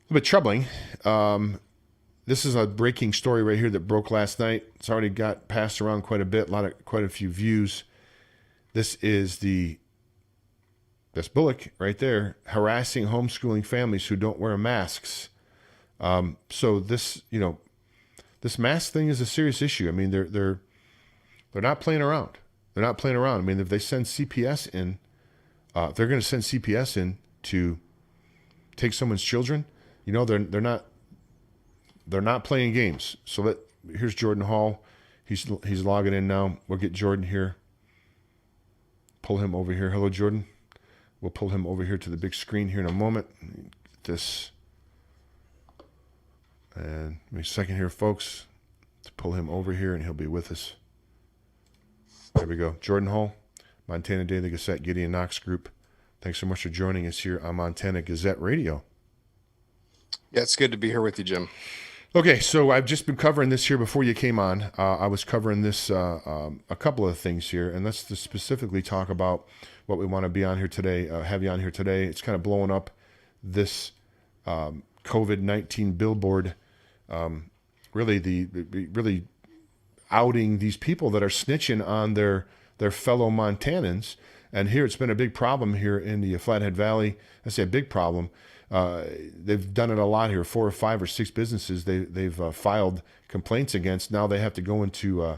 a little bit troubling. This is a breaking story right here that broke last night. It's already got passed around quite a bit, quite a few views. This is this Bullock right there, harassing homeschooling families who don't wear masks. So this mask thing is a serious issue. I mean, they're not playing around. They're not playing around. I mean, if they send CPS in, they're going to send CPS in to take someone's children. They're not playing games. So here's Jordan Hall. He's logging in now. We'll get Jordan here. Pull him over here. Hello, Jordan. We'll pull him over here to the big screen here in a moment. Get this. And give me a second here, folks, to pull him over here, and he'll be with us. There we go. Jordan Hall, Montana Daily Gazette, Gideon Knox Group. Thanks so much for joining us here on Montana Gazette Radio. Yeah, it's good to be here with you, Jim. Okay, so I've just been covering this here before you came on. I was covering this, a couple of things here, and let's just specifically talk about what we want to be on here today, have you on here today. It's kind of blowing up this COVID-19 billboard, really outing these people that are snitching on their fellow Montanans. And here it's been a big problem here in the Flathead Valley. I say a big problem. They've done it a lot here. 4 or 5 or 6 businesses they've filed complaints against. Now they have to go into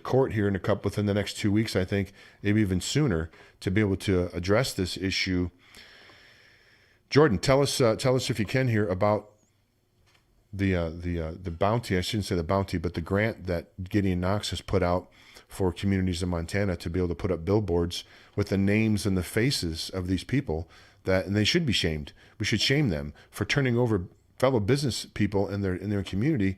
court here within the next 2 weeks, I think, maybe even sooner, to be able to address this issue. Jordan, tell us if you can here about the bounty. I shouldn't say the bounty, but the grant that Gideon Knox has put out for communities in Montana to be able to put up billboards with the names and the faces of these people. And they should be shamed. We should shame them for turning over fellow business people in their community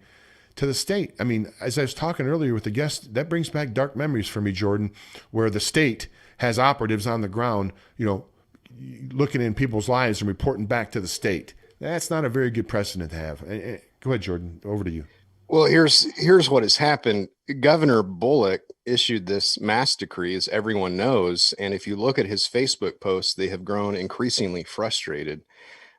to the state. I mean, as I was talking earlier with the guest, that brings back dark memories for me, Jordan, where the state has operatives on the ground, looking in people's lives and reporting back to the state. That's not a very good precedent to have. Go ahead, Jordan. Over to you. Well, here's what has happened. Governor Bullock issued this mask decree, as everyone knows. And if you look at his Facebook posts, they have grown increasingly frustrated.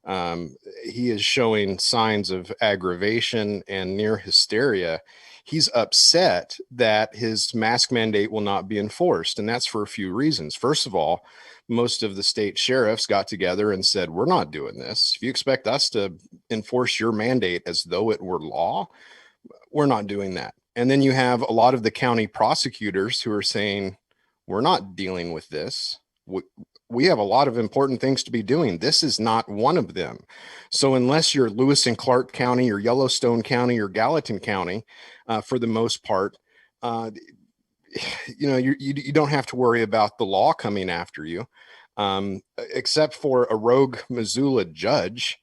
He is showing signs of aggravation and near hysteria. He's upset that his mask mandate will not be enforced. And that's for a few reasons. First of all, most of the state sheriffs got together and said, we're not doing this. If you expect us to enforce your mandate as though it were law, we're not doing that. And then you have a lot of the county prosecutors who are saying, we're not dealing with this. We have a lot of important things to be doing. This is not one of them. So unless you're Lewis and Clark County or Yellowstone County or Gallatin County, for the most part, you don't have to worry about the law coming after you, except for a rogue Missoula judge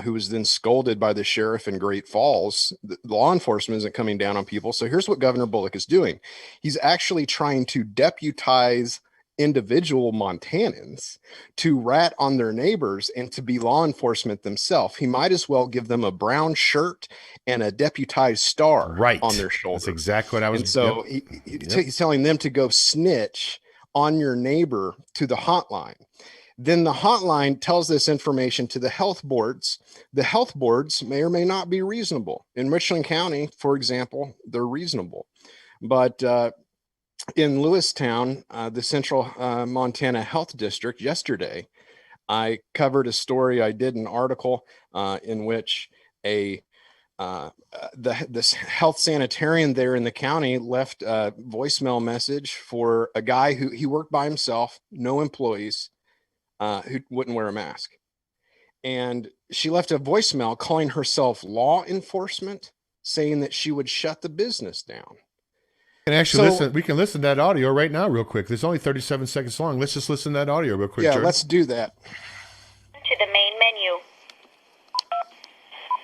who was then scolded by the sheriff in Great Falls. The law enforcement isn't coming down on people. So here's what Governor Bullock is doing. He's actually trying to deputize individual Montanans to rat on their neighbors and to be law enforcement themselves. He might as well give them a brown shirt and a deputized star on their shoulder. That's exactly what I was. And so he's telling them to go snitch on your neighbor to the hotline. Then the hotline tells this information to the health boards. The health boards may or may not be reasonable. In Richland County, for example, they're reasonable. But in Lewistown, the Central Montana Health District, yesterday, I covered a story. I did an article in which this health sanitarian there in the county left a voicemail message for a guy who he worked by himself, no employees. who wouldn't wear a mask. And she left a voicemail calling herself law enforcement, saying that she would shut the business down. And actually, we can listen to that audio right now real quick. It's only 37 seconds long. Let's just listen to that audio real quick, Yeah, Jordan. let's do that. To the main menu.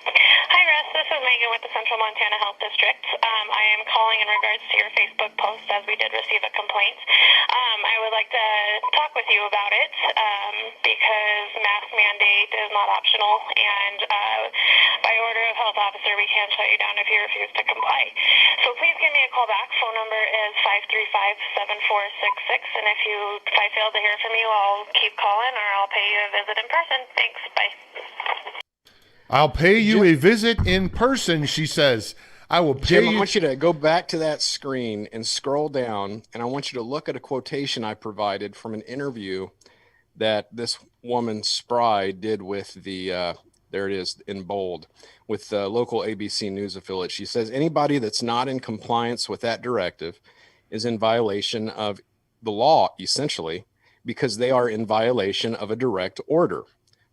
Hi, Russ. This is Megan with the Central Montana Health District. I am calling in regards to your Facebook post, as we did receive a complaint. I would like to talk with you about it because mask mandate is not optional, and by order of health officer, we can shut you down if you refuse to comply. So please give me a call back. Phone number is 535-7466, and if I fail to hear from you, I'll keep calling or I'll pay you a visit in person. Thanks. Bye. I'll pay you a visit in person, she says. I will pay Jim, you. I want you to go back to that screen and scroll down, and I want you to look at a quotation I provided from an interview that this woman Spry did with the, there it is in bold, with the local ABC News affiliate. She says, anybody that's not in compliance with that directive is in violation of the law, essentially, because they are in violation of a direct order.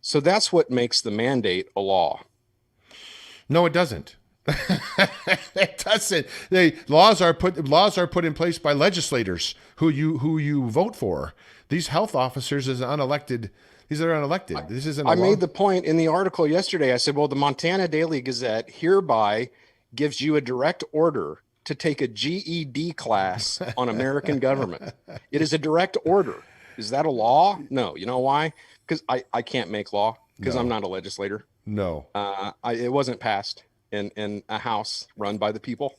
So that's what makes the mandate a law. No, it doesn't. It doesn't. Laws are put in place by legislators who you vote for. These health officers is unelected. These are unelected. This isn't. I made the point in the article yesterday. I said, well, the Montana Daily Gazette hereby gives you a direct order to take a GED class on American government. It is a direct order. Is that a law? No. You know why? Because I can't make law because I'm not a legislator. No. It wasn't passed in a house run by the people.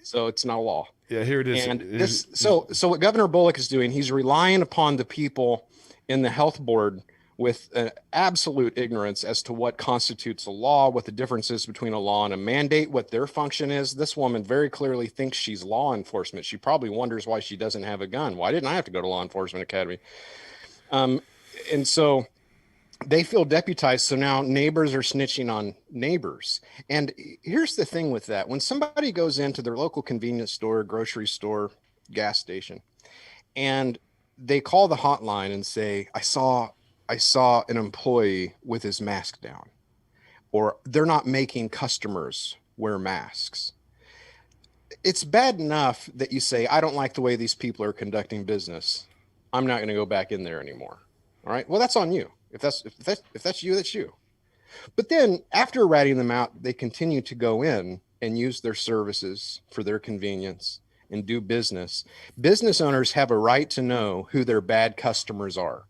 So it's not a law. Yeah, here it is. And so what Governor Bullock is doing, he's relying upon the people in the health board with absolute ignorance as to what constitutes a law, what the difference is between a law and a mandate, what their function is. This woman very clearly thinks she's law enforcement. She probably wonders why she doesn't have a gun. Why didn't I have to go to law enforcement academy? And so they feel deputized. So now neighbors are snitching on neighbors. And here's the thing with that. When somebody goes into their local convenience store, grocery store, gas station, and they call the hotline and say, I saw an employee with his mask down, or they're not making customers wear masks. It's bad enough that you say, I don't like the way these people are conducting business. I'm not going to go back in there anymore. All right. Well, that's on you. If that's you, that's you. But then after ratting them out, they continue to go in and use their services for their convenience and do business. Business owners have a right to know who their bad customers are.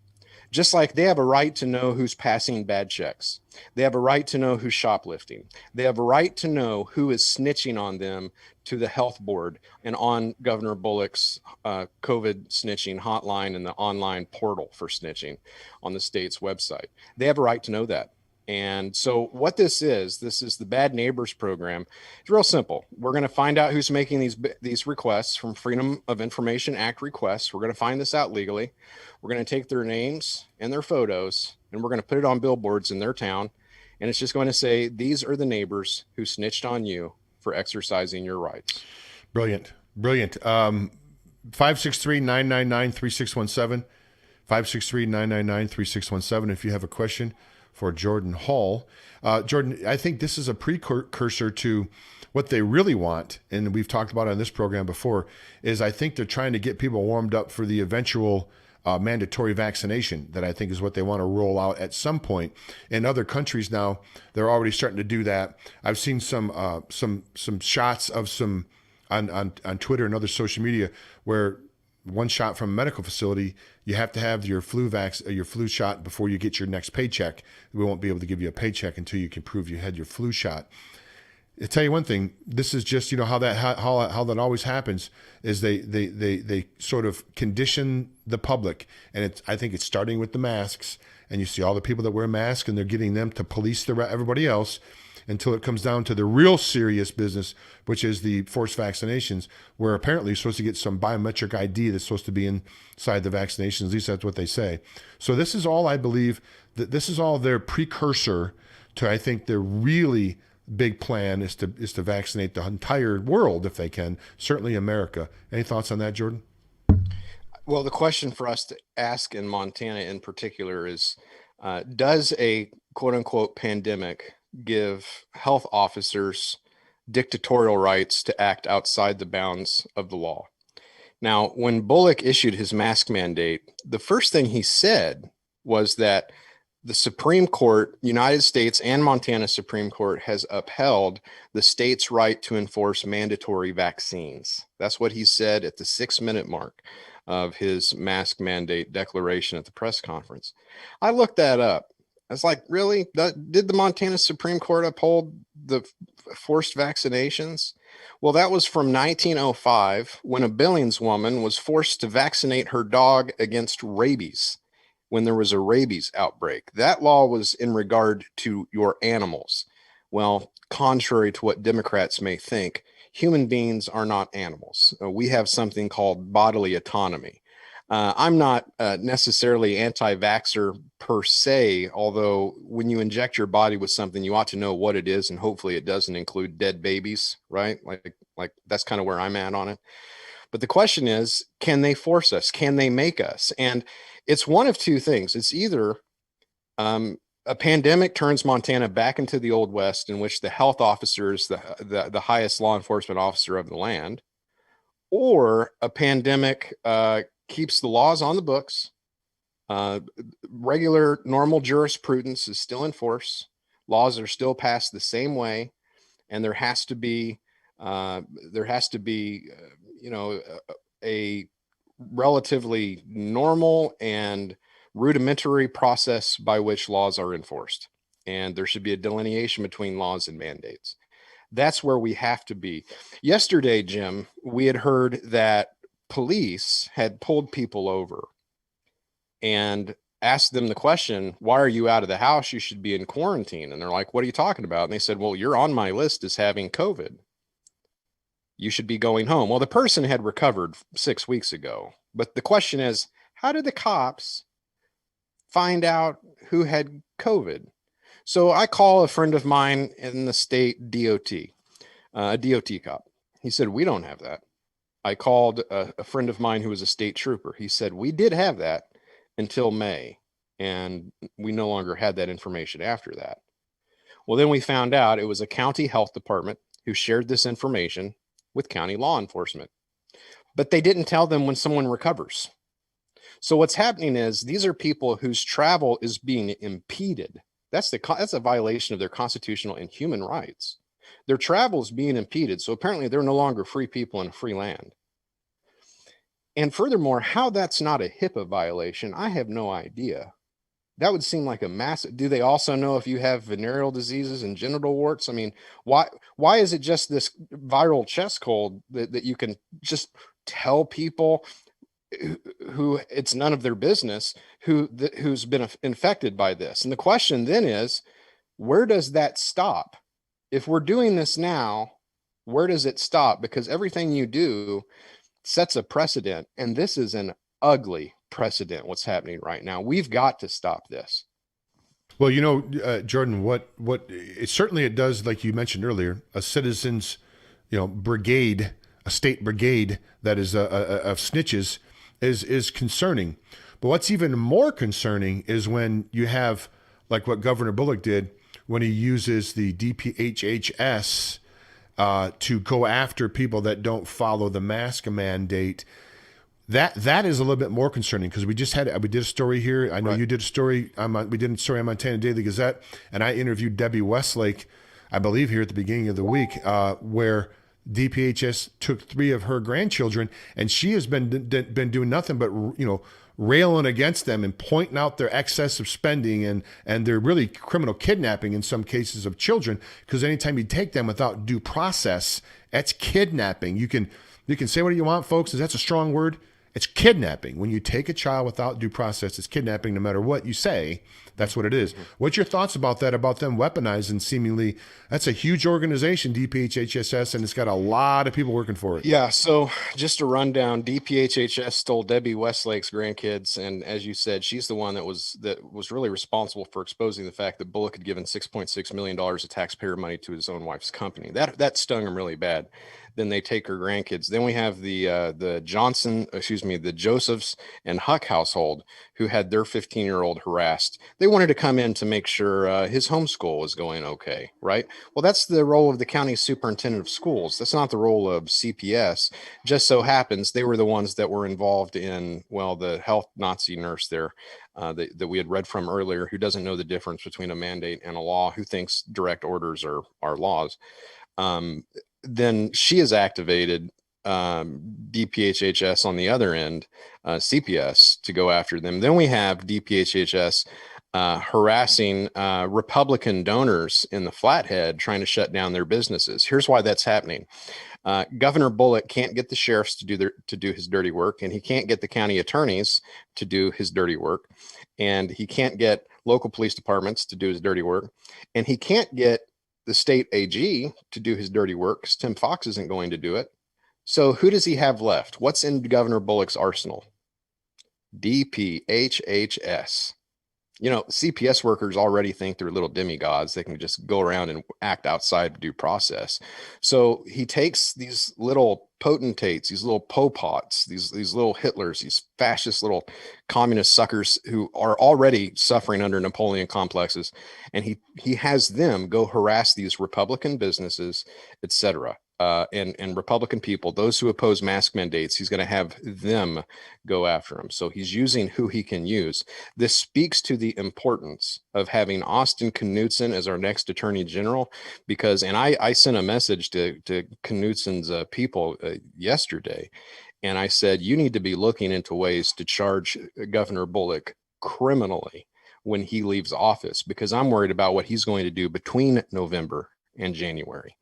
Just like they have a right to know who's passing bad checks. They have a right to know who's shoplifting. They have a right to know who is snitching on them to the health board and on Governor Bullock's COVID snitching hotline and the online portal for snitching on the state's website. They have a right to know that. And so what this is the Bad Neighbors program. It's real simple. We're going to find out who's making these requests from Freedom of Information Act requests. We're going to find this out legally. We're going to take their names and their photos, and we're going to put it on billboards in their town. And it's just going to say, these are the neighbors who snitched on you for exercising your rights. Brilliant. 563-999-3617. 563-999-3617 if you have a question for Jordan Hall. Jordan, I think this is a precursor to what they really want, and we've talked about on this program before, is I think they're trying to get people warmed up for the eventual mandatory vaccination that I think is what they want to roll out at some point. In other countries now, they're already starting to do that. I've seen some shots of some on Twitter and other social media where one shot from a medical facility, you have to have your flu shot before you get your next paycheck. We won't be able to give you a paycheck until you can prove you had your flu shot. I'll tell you one thing. This is just, how that always happens is they sort of condition the public, and I think it's starting with the masks. And you see all the people that wear masks, and they're getting them to police everybody else until it comes down to the real serious business, which is the forced vaccinations, where apparently you're supposed to get some biometric ID that's supposed to be inside the vaccinations. At least that's what they say. So this is all, I believe, that this is all their precursor to, I think, their really big plan is to vaccinate the entire world if they can, certainly America. Any thoughts on that, Jordan? Well, the question for us to ask in Montana in particular is, does a quote unquote pandemic give health officers dictatorial rights to act outside the bounds of the law? Now, when Bullock issued his mask mandate, the first thing he said was that the Supreme Court, United States and Montana Supreme Court, has upheld the state's right to enforce mandatory vaccines. That's what he said at the 6-minute mark of his mask mandate declaration at the press conference. I looked that up. I was like, really? Did the Montana Supreme Court uphold the forced vaccinations? Well, that was from 1905 when a Billings woman was forced to vaccinate her dog against rabies when there was a rabies outbreak. That law was in regard to your animals. Well, contrary to what Democrats may think, human beings are not animals. We have something called bodily autonomy. I'm not necessarily anti-vaxxer per se, although when you inject your body with something, you ought to know what it is, and hopefully it doesn't include dead babies, right? Like that's kind of where I'm at on it. But the question is, can they force us? Can they make us? And it's one of two things. It's either a pandemic turns Montana back into the Old West, in which the health officer is the highest law enforcement officer of the land, or a pandemic keeps the laws on the books. Regular, normal jurisprudence is still in force. Laws are still passed the same way, and there has to be, a relatively normal and rudimentary process by which laws are enforced. And there should be a delineation between laws and mandates. That's where we have to be. Yesterday, Jim, we had heard that police had pulled people over and asked them the question, why are you out of the house? You should be in quarantine. And they're like, what are you talking about? And they said, well, you're on my list as having COVID. You should be going home. Well, the person had recovered 6 weeks ago. But the question is, how did the cops find out who had COVID? So I call a friend of mine in the state DOT, a DOT cop. He said, we don't have that. I called a friend of mine who was a state trooper. He said, we did have that until May, and we no longer had that information after that. Well, then we found out it was a county health department who shared this information with county law enforcement, but they didn't tell them when someone recovers. So what's happening is these are people whose travel is being impeded. That's a violation of their constitutional and human rights. Their travel is being impeded. So apparently they're no longer free people in a free land. And furthermore, how that's not a HIPAA violation, I have no idea. That would seem like a massive. Do they also know if you have venereal diseases and genital warts? I mean, why is it just this viral chest cold that you can just tell people who it's none of their business who's been infected by this? And the question then is, where does that stop? If we're doing this now, where does it stop? Because everything you do sets a precedent, and this is an ugly precedent, what's happening right now. We've got to stop this. Well, Jordan, what it certainly it does, like you mentioned earlier, a citizens, brigade, a state brigade that is of snitches is concerning. But what's even more concerning is when you have, like what Governor Bullock did, when he uses the DPHHS to go after people that don't follow the mask mandate. That is a little bit more concerning, because we did a story here. I know you did a story. We did a story on Montana Daily Gazette, and I interviewed Debbie Westlake, I believe, here at the beginning of the week, where DPHS took 3 of her grandchildren, and she has been doing nothing but railing against them and pointing out their excessive spending and their really criminal kidnapping in some cases of children. Because anytime you take them without due process, that's kidnapping. You can say what you want, folks. That's a strong word. It's kidnapping. When you take a child without due process, it's kidnapping no matter what you say. That's what it is. What's your thoughts about that, about them weaponizing seemingly? That's a huge organization, DPHHS, and it's got a lot of people working for it. Yeah, so just a rundown, DPHHS stole Debbie Westlake's grandkids, and as you said, she's the one that was really responsible for exposing the fact that Bullock had given $6.6 million of taxpayer money to his own wife's company. That stung him really bad. then they take her grandkids. Then we have the Josephs and Huck household who had their 15-year-old harassed. They wanted to come in to make sure his homeschool was going okay, right? Well, that's the role of the county superintendent of schools. That's not the role of CPS. Just so happens they were the ones that were involved in, well, the health Nazi nurse there that we had read from earlier, who doesn't know the difference between a mandate and a law, who thinks direct orders are laws. Then she is activated DPHHS on the other end, CPS, to go after them. Then we have DPHHS harassing Republican donors in the Flathead, trying to shut down their businesses. Here's why that's happening. Governor Bullock can't get the sheriffs to do his dirty work, and he can't get the county attorneys to do his dirty work, and he can't get local police departments to do his dirty work, and he can't get the state AG to do his dirty work because Tim Fox isn't going to do it. So who does he have left? What's in Governor Bullock's arsenal? DPHHS. You know, CPS workers already think they're little demigods. They can just go around and act outside due process. So he takes these little potentates, these little popots, these little Hitlers, these fascist little communist suckers who are already suffering under Napoleon complexes, and he has them go harass these Republican businesses, etc. And Republican people, those who oppose mask mandates, he's going to have them go after him. So he's using who he can use. This speaks to the importance of having Austin Knudsen as our next attorney general, because, and I sent a message to Knudsen's people yesterday, and I said, you need to be looking into ways to charge Governor Bullock criminally when he leaves office, because I'm worried about what he's going to do between November and January.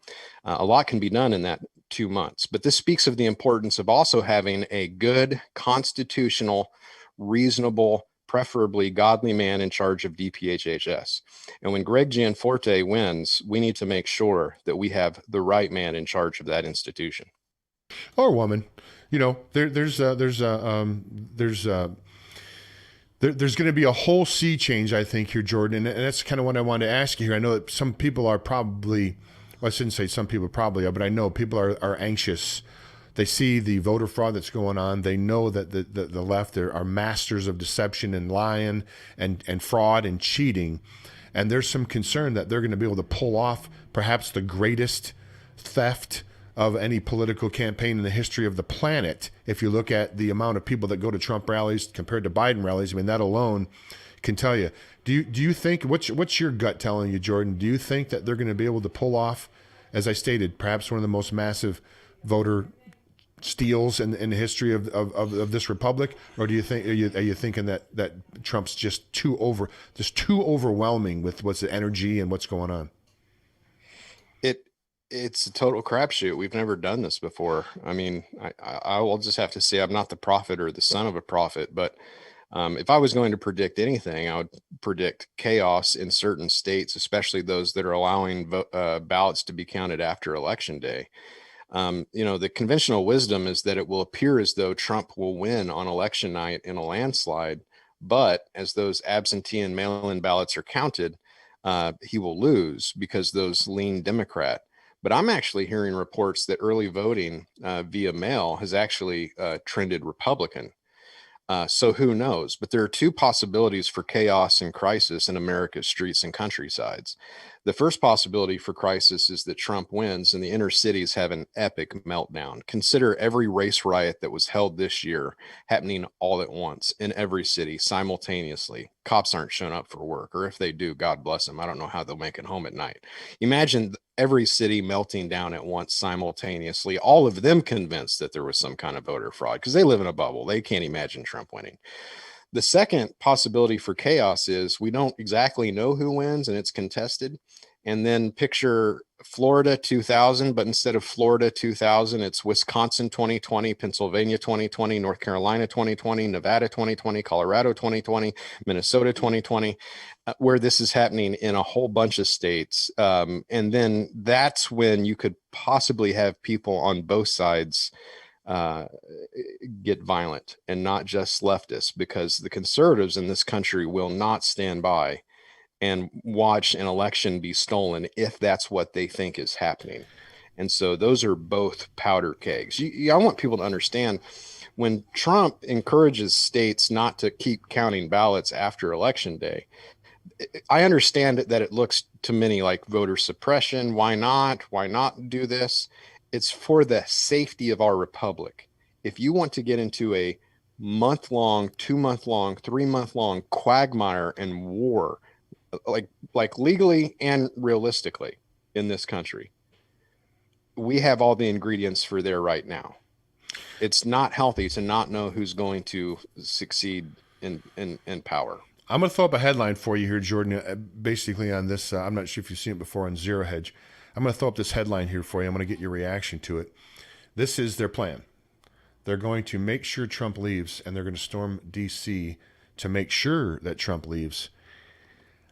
A lot can be done in that 2 months, but this speaks of the importance of also having a good, constitutional, reasonable, preferably godly man in charge of DPHHS. And when Greg Gianforte wins, we need to make sure that we have the right man in charge of that institution. Or woman. You know, there's going to be a whole sea change, I think, here, Jordan. And that's kind of what I wanted to ask you here. I know that some people are probably, well, I shouldn't say some people probably are, but I know people are anxious. They see the voter fraud that's going on. They know that the left are masters of deception and lying and fraud and cheating. And there's some concern that they're going to be able to pull off perhaps the greatest theft of any political campaign in the history of the planet. If you look at the amount of people that go to Trump rallies compared to Biden rallies, I mean, that alone can tell you. Do you think, what's your gut telling you, Jordan? Do you think that they're going to be able to pull off, as I stated, perhaps one of the most massive voter steals in the history of this republic? Or do you think, are you thinking that Trump's just too overwhelming with what's the energy and what's going on? It's a total crapshoot. We've never done this before. I mean, I will just have to say I'm not the prophet or the son of a prophet, but if I was going to predict anything, I would predict chaos in certain states, especially those that are allowing ballots to be counted after Election Day. You know, the conventional wisdom is that it will appear as though Trump will win on election night in a landslide, but as those absentee and mail-in ballots are counted, he will lose because those lean Democrat. But I'm actually hearing reports that early voting via mail has actually trended Republican. So who knows? But there are two possibilities for chaos and crisis in America's streets and countrysides. The first possibility for crisis is that Trump wins and the inner cities have an epic meltdown. Consider every race riot that was held this year happening all at once in every city simultaneously. Cops aren't showing up for work, or if they do, God bless them. I don't know how they'll make it home at night. Imagine every city melting down at once simultaneously, all of them convinced that there was some kind of voter fraud because they live in a bubble. They can't imagine Trump winning. The second possibility for chaos is we don't exactly know who wins and it's contested. And then picture Florida 2000, but instead of Florida 2000, it's Wisconsin 2020, Pennsylvania 2020, North Carolina 2020, Nevada 2020, Colorado 2020, Minnesota 2020, where this is happening in a whole bunch of states. And then that's when you could possibly have people on both sides get violent, and not just leftists, because the conservatives in this country will not stand by and watch an election be stolen if that's what they think is happening. And so those are both powder kegs. I want people to understand, when Trump encourages states not to keep counting ballots after Election Day, I understand that it looks to many like voter suppression. Why not? Why not do this? It's for the safety of our republic. If you want to get into a month-long, 2-month-long, 3-month-long quagmire and war, like legally and realistically in this country, we have all the ingredients for there right now. It's not healthy to not know who's going to succeed in power. I'm going to throw up a headline for you here, Jordan, basically on this. I'm not sure if you've seen it before on Zero Hedge. I'm going to throw up this headline here for you. I'm going to get your reaction to it. This is their plan. They're going to make sure Trump leaves, and they're going to storm D.C. to make sure that Trump leaves.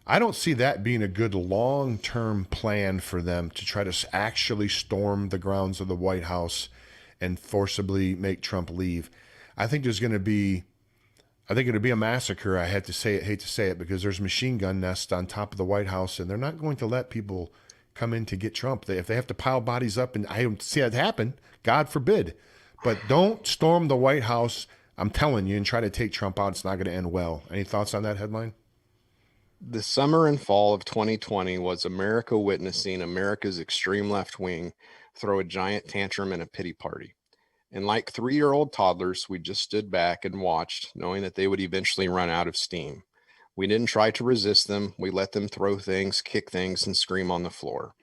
I don't see that being a good long-term plan for them to try to actually storm the grounds of the White House and forcibly make Trump leave. I think it'll be a massacre. I hate to say it, because there's machine gun nests on top of the White House, and they're not going to let people come in to get Trump. If they have to pile bodies up, and I don't see that happen, God forbid. But don't storm the White House, I'm telling you, and try to take Trump out. It's not going to end well. Any thoughts on that headline? The summer and fall of 2020 was America witnessing America's extreme left wing throw a giant tantrum and a pity party. And like 3-year-old toddlers, we just stood back and watched, knowing that they would eventually run out of steam. We didn't try to resist them. We let them throw things, kick things, and scream on the floor.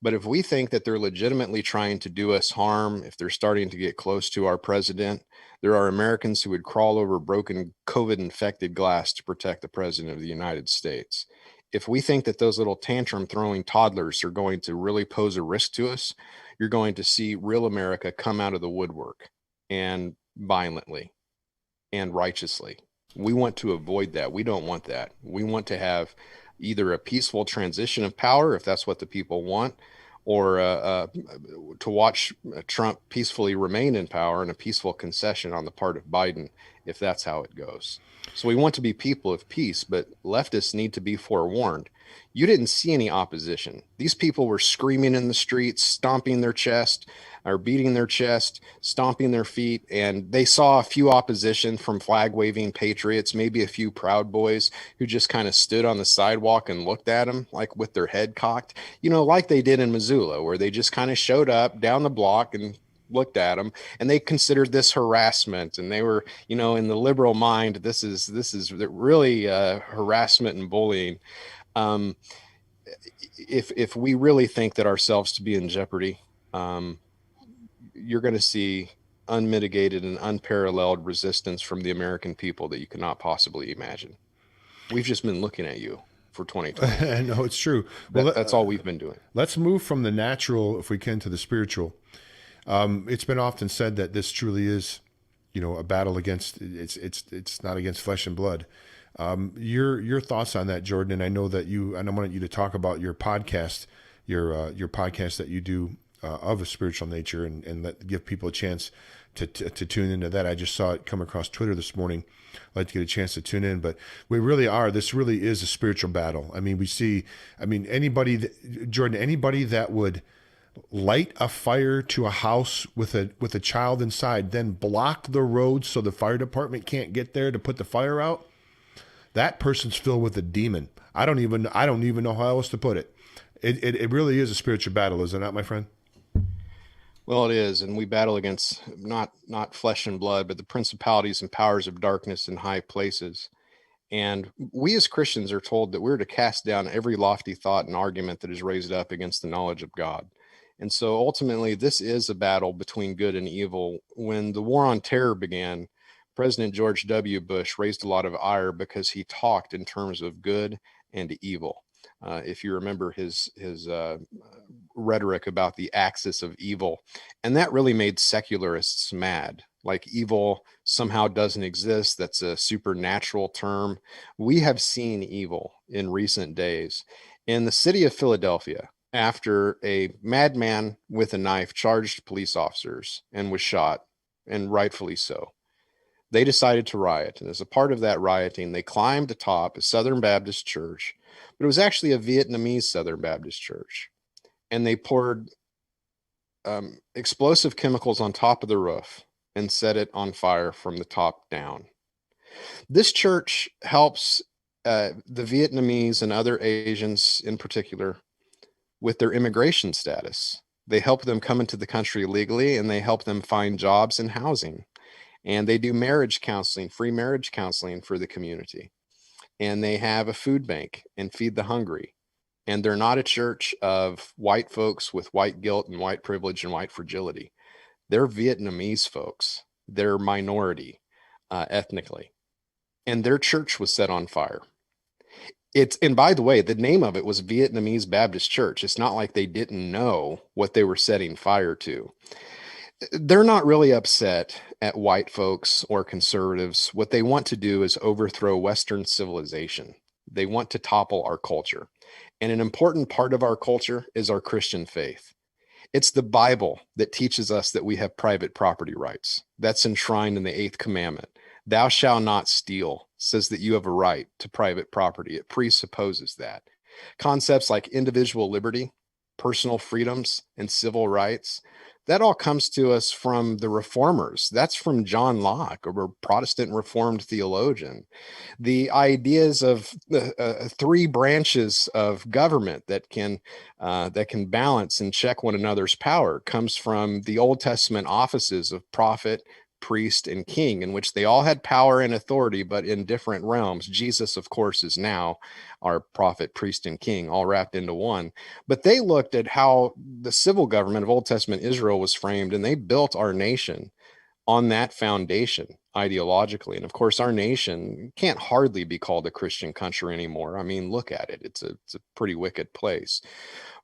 But if we think that they're legitimately trying to do us harm, if they're starting to get close to our president, there are Americans who would crawl over broken COVID-infected glass to protect the president of the United States. If we think that those little tantrum-throwing toddlers are going to really pose a risk to us, you're going to see real America come out of the woodwork, and violently and righteously. We want to avoid that. We don't want that. We want to have either a peaceful transition of power, if that's what the people want, or to watch Trump peacefully remain in power, and a peaceful concession on the part of Biden, if that's how it goes. So we want to be people of peace, but leftists need to be forewarned. You didn't see any opposition. These people were screaming in the streets, stomping their chest, or beating their chest, stomping their feet, and they saw a few opposition from flag-waving patriots, maybe a few Proud Boys who just kind of stood on the sidewalk and looked at them, like with their head cocked, like they did in Missoula, where they just kind of showed up down the block and looked at them, and they considered this harassment, and they were, in the liberal mind, this is really harassment and bullying. If we really think that ourselves to be in jeopardy, you're going to see unmitigated and unparalleled resistance from the American people that you cannot possibly imagine. We've just been looking at you for 2020. No, it's true. That's all we've been doing. Let's move from the natural, if we can, to the spiritual. It's been often said that this truly is, a battle against, it's not against flesh and blood. Your thoughts on that, Jordan? And I know that I want you to talk about your podcast, your podcast that you do of a spiritual nature, and give people a chance to tune into that. I just saw it come across Twitter this morning. I'd like to get a chance to tune in, but this really is a spiritual battle. I mean, anybody that would light a fire to a house with a child inside, then block the road so the fire department can't get there to put the fire out, that person's filled with a demon. I don't even know how else to put it. It really is a spiritual battle, is it not, my friend? Well, it is, and we battle against not flesh and blood, but the principalities and powers of darkness in high places. And we as Christians are told that we're to cast down every lofty thought and argument that is raised up against the knowledge of God. And so ultimately, this is a battle between good and evil. When the war on terror began, President George W. Bush raised a lot of ire because he talked in terms of good and evil. If you remember his rhetoric about the axis of evil, and that really made secularists mad. Like evil somehow doesn't exist. That's a supernatural term. We have seen evil in recent days. In the city of Philadelphia, after a madman with a knife charged police officers and was shot, and rightfully so, they decided to riot. And as a part of that rioting, they climbed atop a Southern Baptist church, but it was actually a Vietnamese Southern Baptist church. And they poured explosive chemicals on top of the roof and set it on fire from the top down. This church helps the Vietnamese and other Asians in particular with their immigration status. They help them come into the country legally, and they help them find jobs and housing. And they do marriage counseling, free marriage counseling for the community. And they have a food bank and feed the hungry. And they're not a church of white folks with white guilt and white privilege and white fragility. They're Vietnamese folks. They're minority ethnically. And their church was set on fire. And by the way, the name of it was Vietnamese Baptist Church. It's not like they didn't know what they were setting fire to. They're not really upset at white folks or conservatives. What they want to do is overthrow Western civilization. They want to topple our culture. And an important part of our culture is our Christian faith. It's the Bible that teaches us that we have private property rights. That's enshrined in the 8th commandment. Thou shalt not steal says that you have a right to private property. It presupposes that. Concepts like individual liberty, personal freedoms, and civil rights, that all comes to us from the reformers. That's from John Locke, a Protestant Reformed theologian. The ideas of the 3 branches of government that can balance and check one another's power comes from the Old Testament offices of prophet, priest, and king, in which they all had power and authority, but in different realms. Jesus, of course, is now our prophet, priest, and king, all wrapped into one. But they looked at how the civil government of Old Testament Israel was framed, and they built our nation on that foundation ideologically. And of course, our nation can't hardly be called a Christian country anymore. I mean, look at it. It's a pretty wicked place.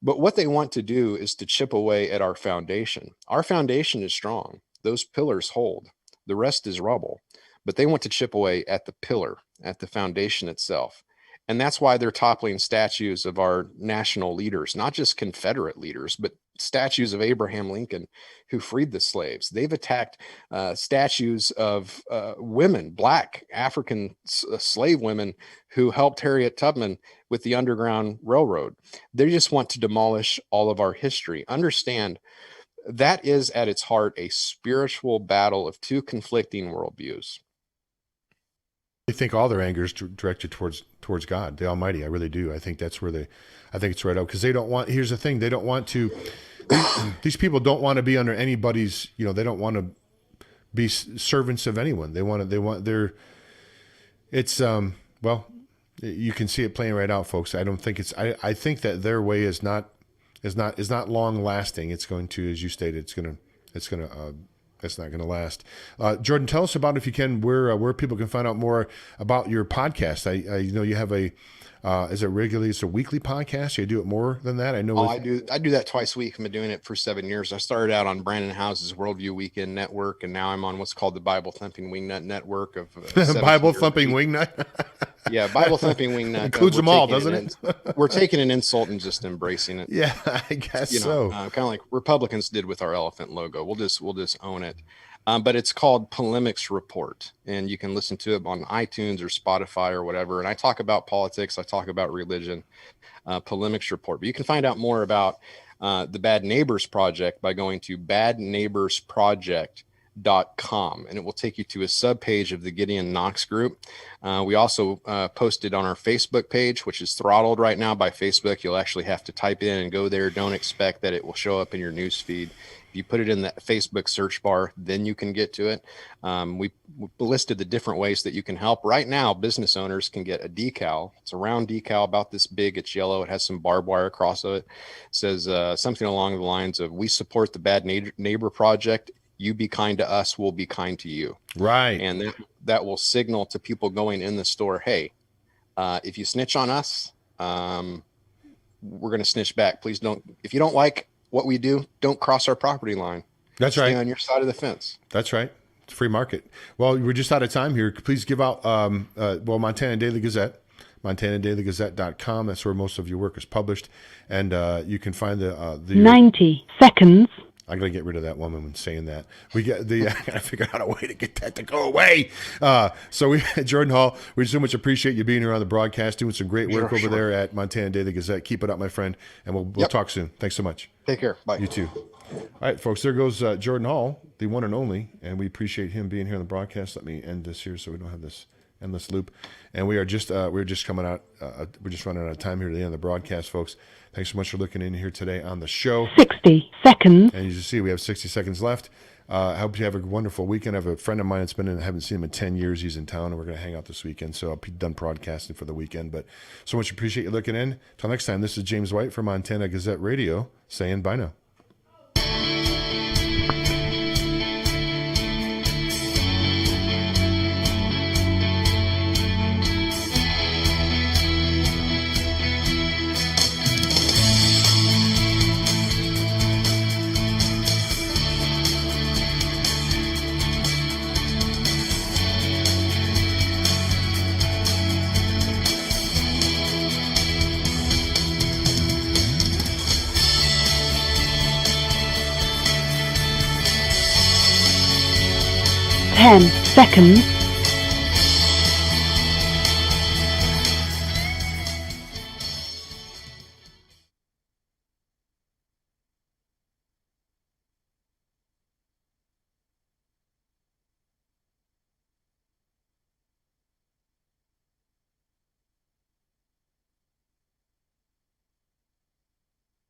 But what they want to do is to chip away at our foundation. Our foundation is strong. Those pillars hold. The rest is rubble. But they want to chip away at the pillar, at the foundation itself. And that's why they're toppling statues of our national leaders, not just Confederate leaders, but statues of Abraham Lincoln, who freed the slaves. They've attacked statues of women, Black African slave women, who helped Harriet Tubman with the Underground Railroad. They just want to demolish all of our history. Understand, that is at its heart a spiritual battle of 2 conflicting worldviews. I think all their anger is directed towards God, the Almighty. I really do. I think that's where I think it's right out, because they don't want. Here's the thing: they don't want to. These people don't want to be under anybody's. They don't want to be servants of anyone. They want their. It's well, you can see it playing right out, folks. I don't think it's. I think that their way is not long lasting. It's going to, as you stated, it's not going to last. Jordan, tell us about, if you can, where people can find out more about your podcast. I know you have a, is it regularly? It's a weekly podcast. You do it more than that. I know. I do that twice a week. I've been doing it for 7 years. I started out on Brandon House's Worldview Weekend Network, and now I'm on what's called the Bible Thumping Wingnut Network of Bible Thumping Wingnut. Yeah, Bible Thumping Wingnut includes them all, doesn't it? We're taking an insult and just embracing it. Yeah, I guess so. Kind of like Republicans did with our elephant logo. We'll just own it. But it's called Polemics Report, and you can listen to it on iTunes or Spotify or whatever. And I talk about politics. I talk about religion. Polemics Report. But you can find out more about the Bad Neighbors Project by going to badneighborsproject.com, and it will take you to a subpage of the Gideon Knox group. We also posted on our Facebook page, which is throttled right now by Facebook. You'll actually have to type in and go there. Don't expect that it will show up in your news feed. If you put it in the Facebook search bar, then you can get to it. We listed the different ways that you can help. Right now, business owners can get a decal. It's a round decal about this big. It's yellow. It has some barbed wire across of it. It says something along the lines of, "We support the Bad Neighbor Project. You be kind to us, we'll be kind to you." Right. And that will signal to people going in the store, hey, if you snitch on us, we're going to snitch back. Please don't. If you don't like what we do, don't cross our property line. That's right. Stay on your side of the fence. That's right. It's free market. Well, we're just out of time here. Please give out, Montana Daily Gazette, montanadailygazette.com. That's where most of your work is published. And you can find the 90 seconds. I got to get rid of that woman when saying that. We get the. I got to figure out a way to get that to go away. So Jordan Hall, we so much appreciate you being here on the broadcast, doing some great work over there at Montana Daily Gazette. Keep it up, my friend, and we'll talk soon. Thanks so much. Take care. Bye. You too. All right, folks. There goes Jordan Hall, the one and only, and we appreciate him being here on the broadcast. Let me end this here so we don't have this endless loop. And we're just coming out. We're just running out of time here at the end of the broadcast, folks. Thanks so much for looking in here today on the show. 60 seconds. And as you see, we have 60 seconds left. I hope you have a wonderful weekend. I have a friend of mine that's been in, I haven't seen him in 10 years. He's in town, and we're going to hang out this weekend. So I'll be done broadcasting for the weekend. But so much appreciate you looking in. Till next time, this is James White from Montana Gazette Radio saying bye now. Ten seconds.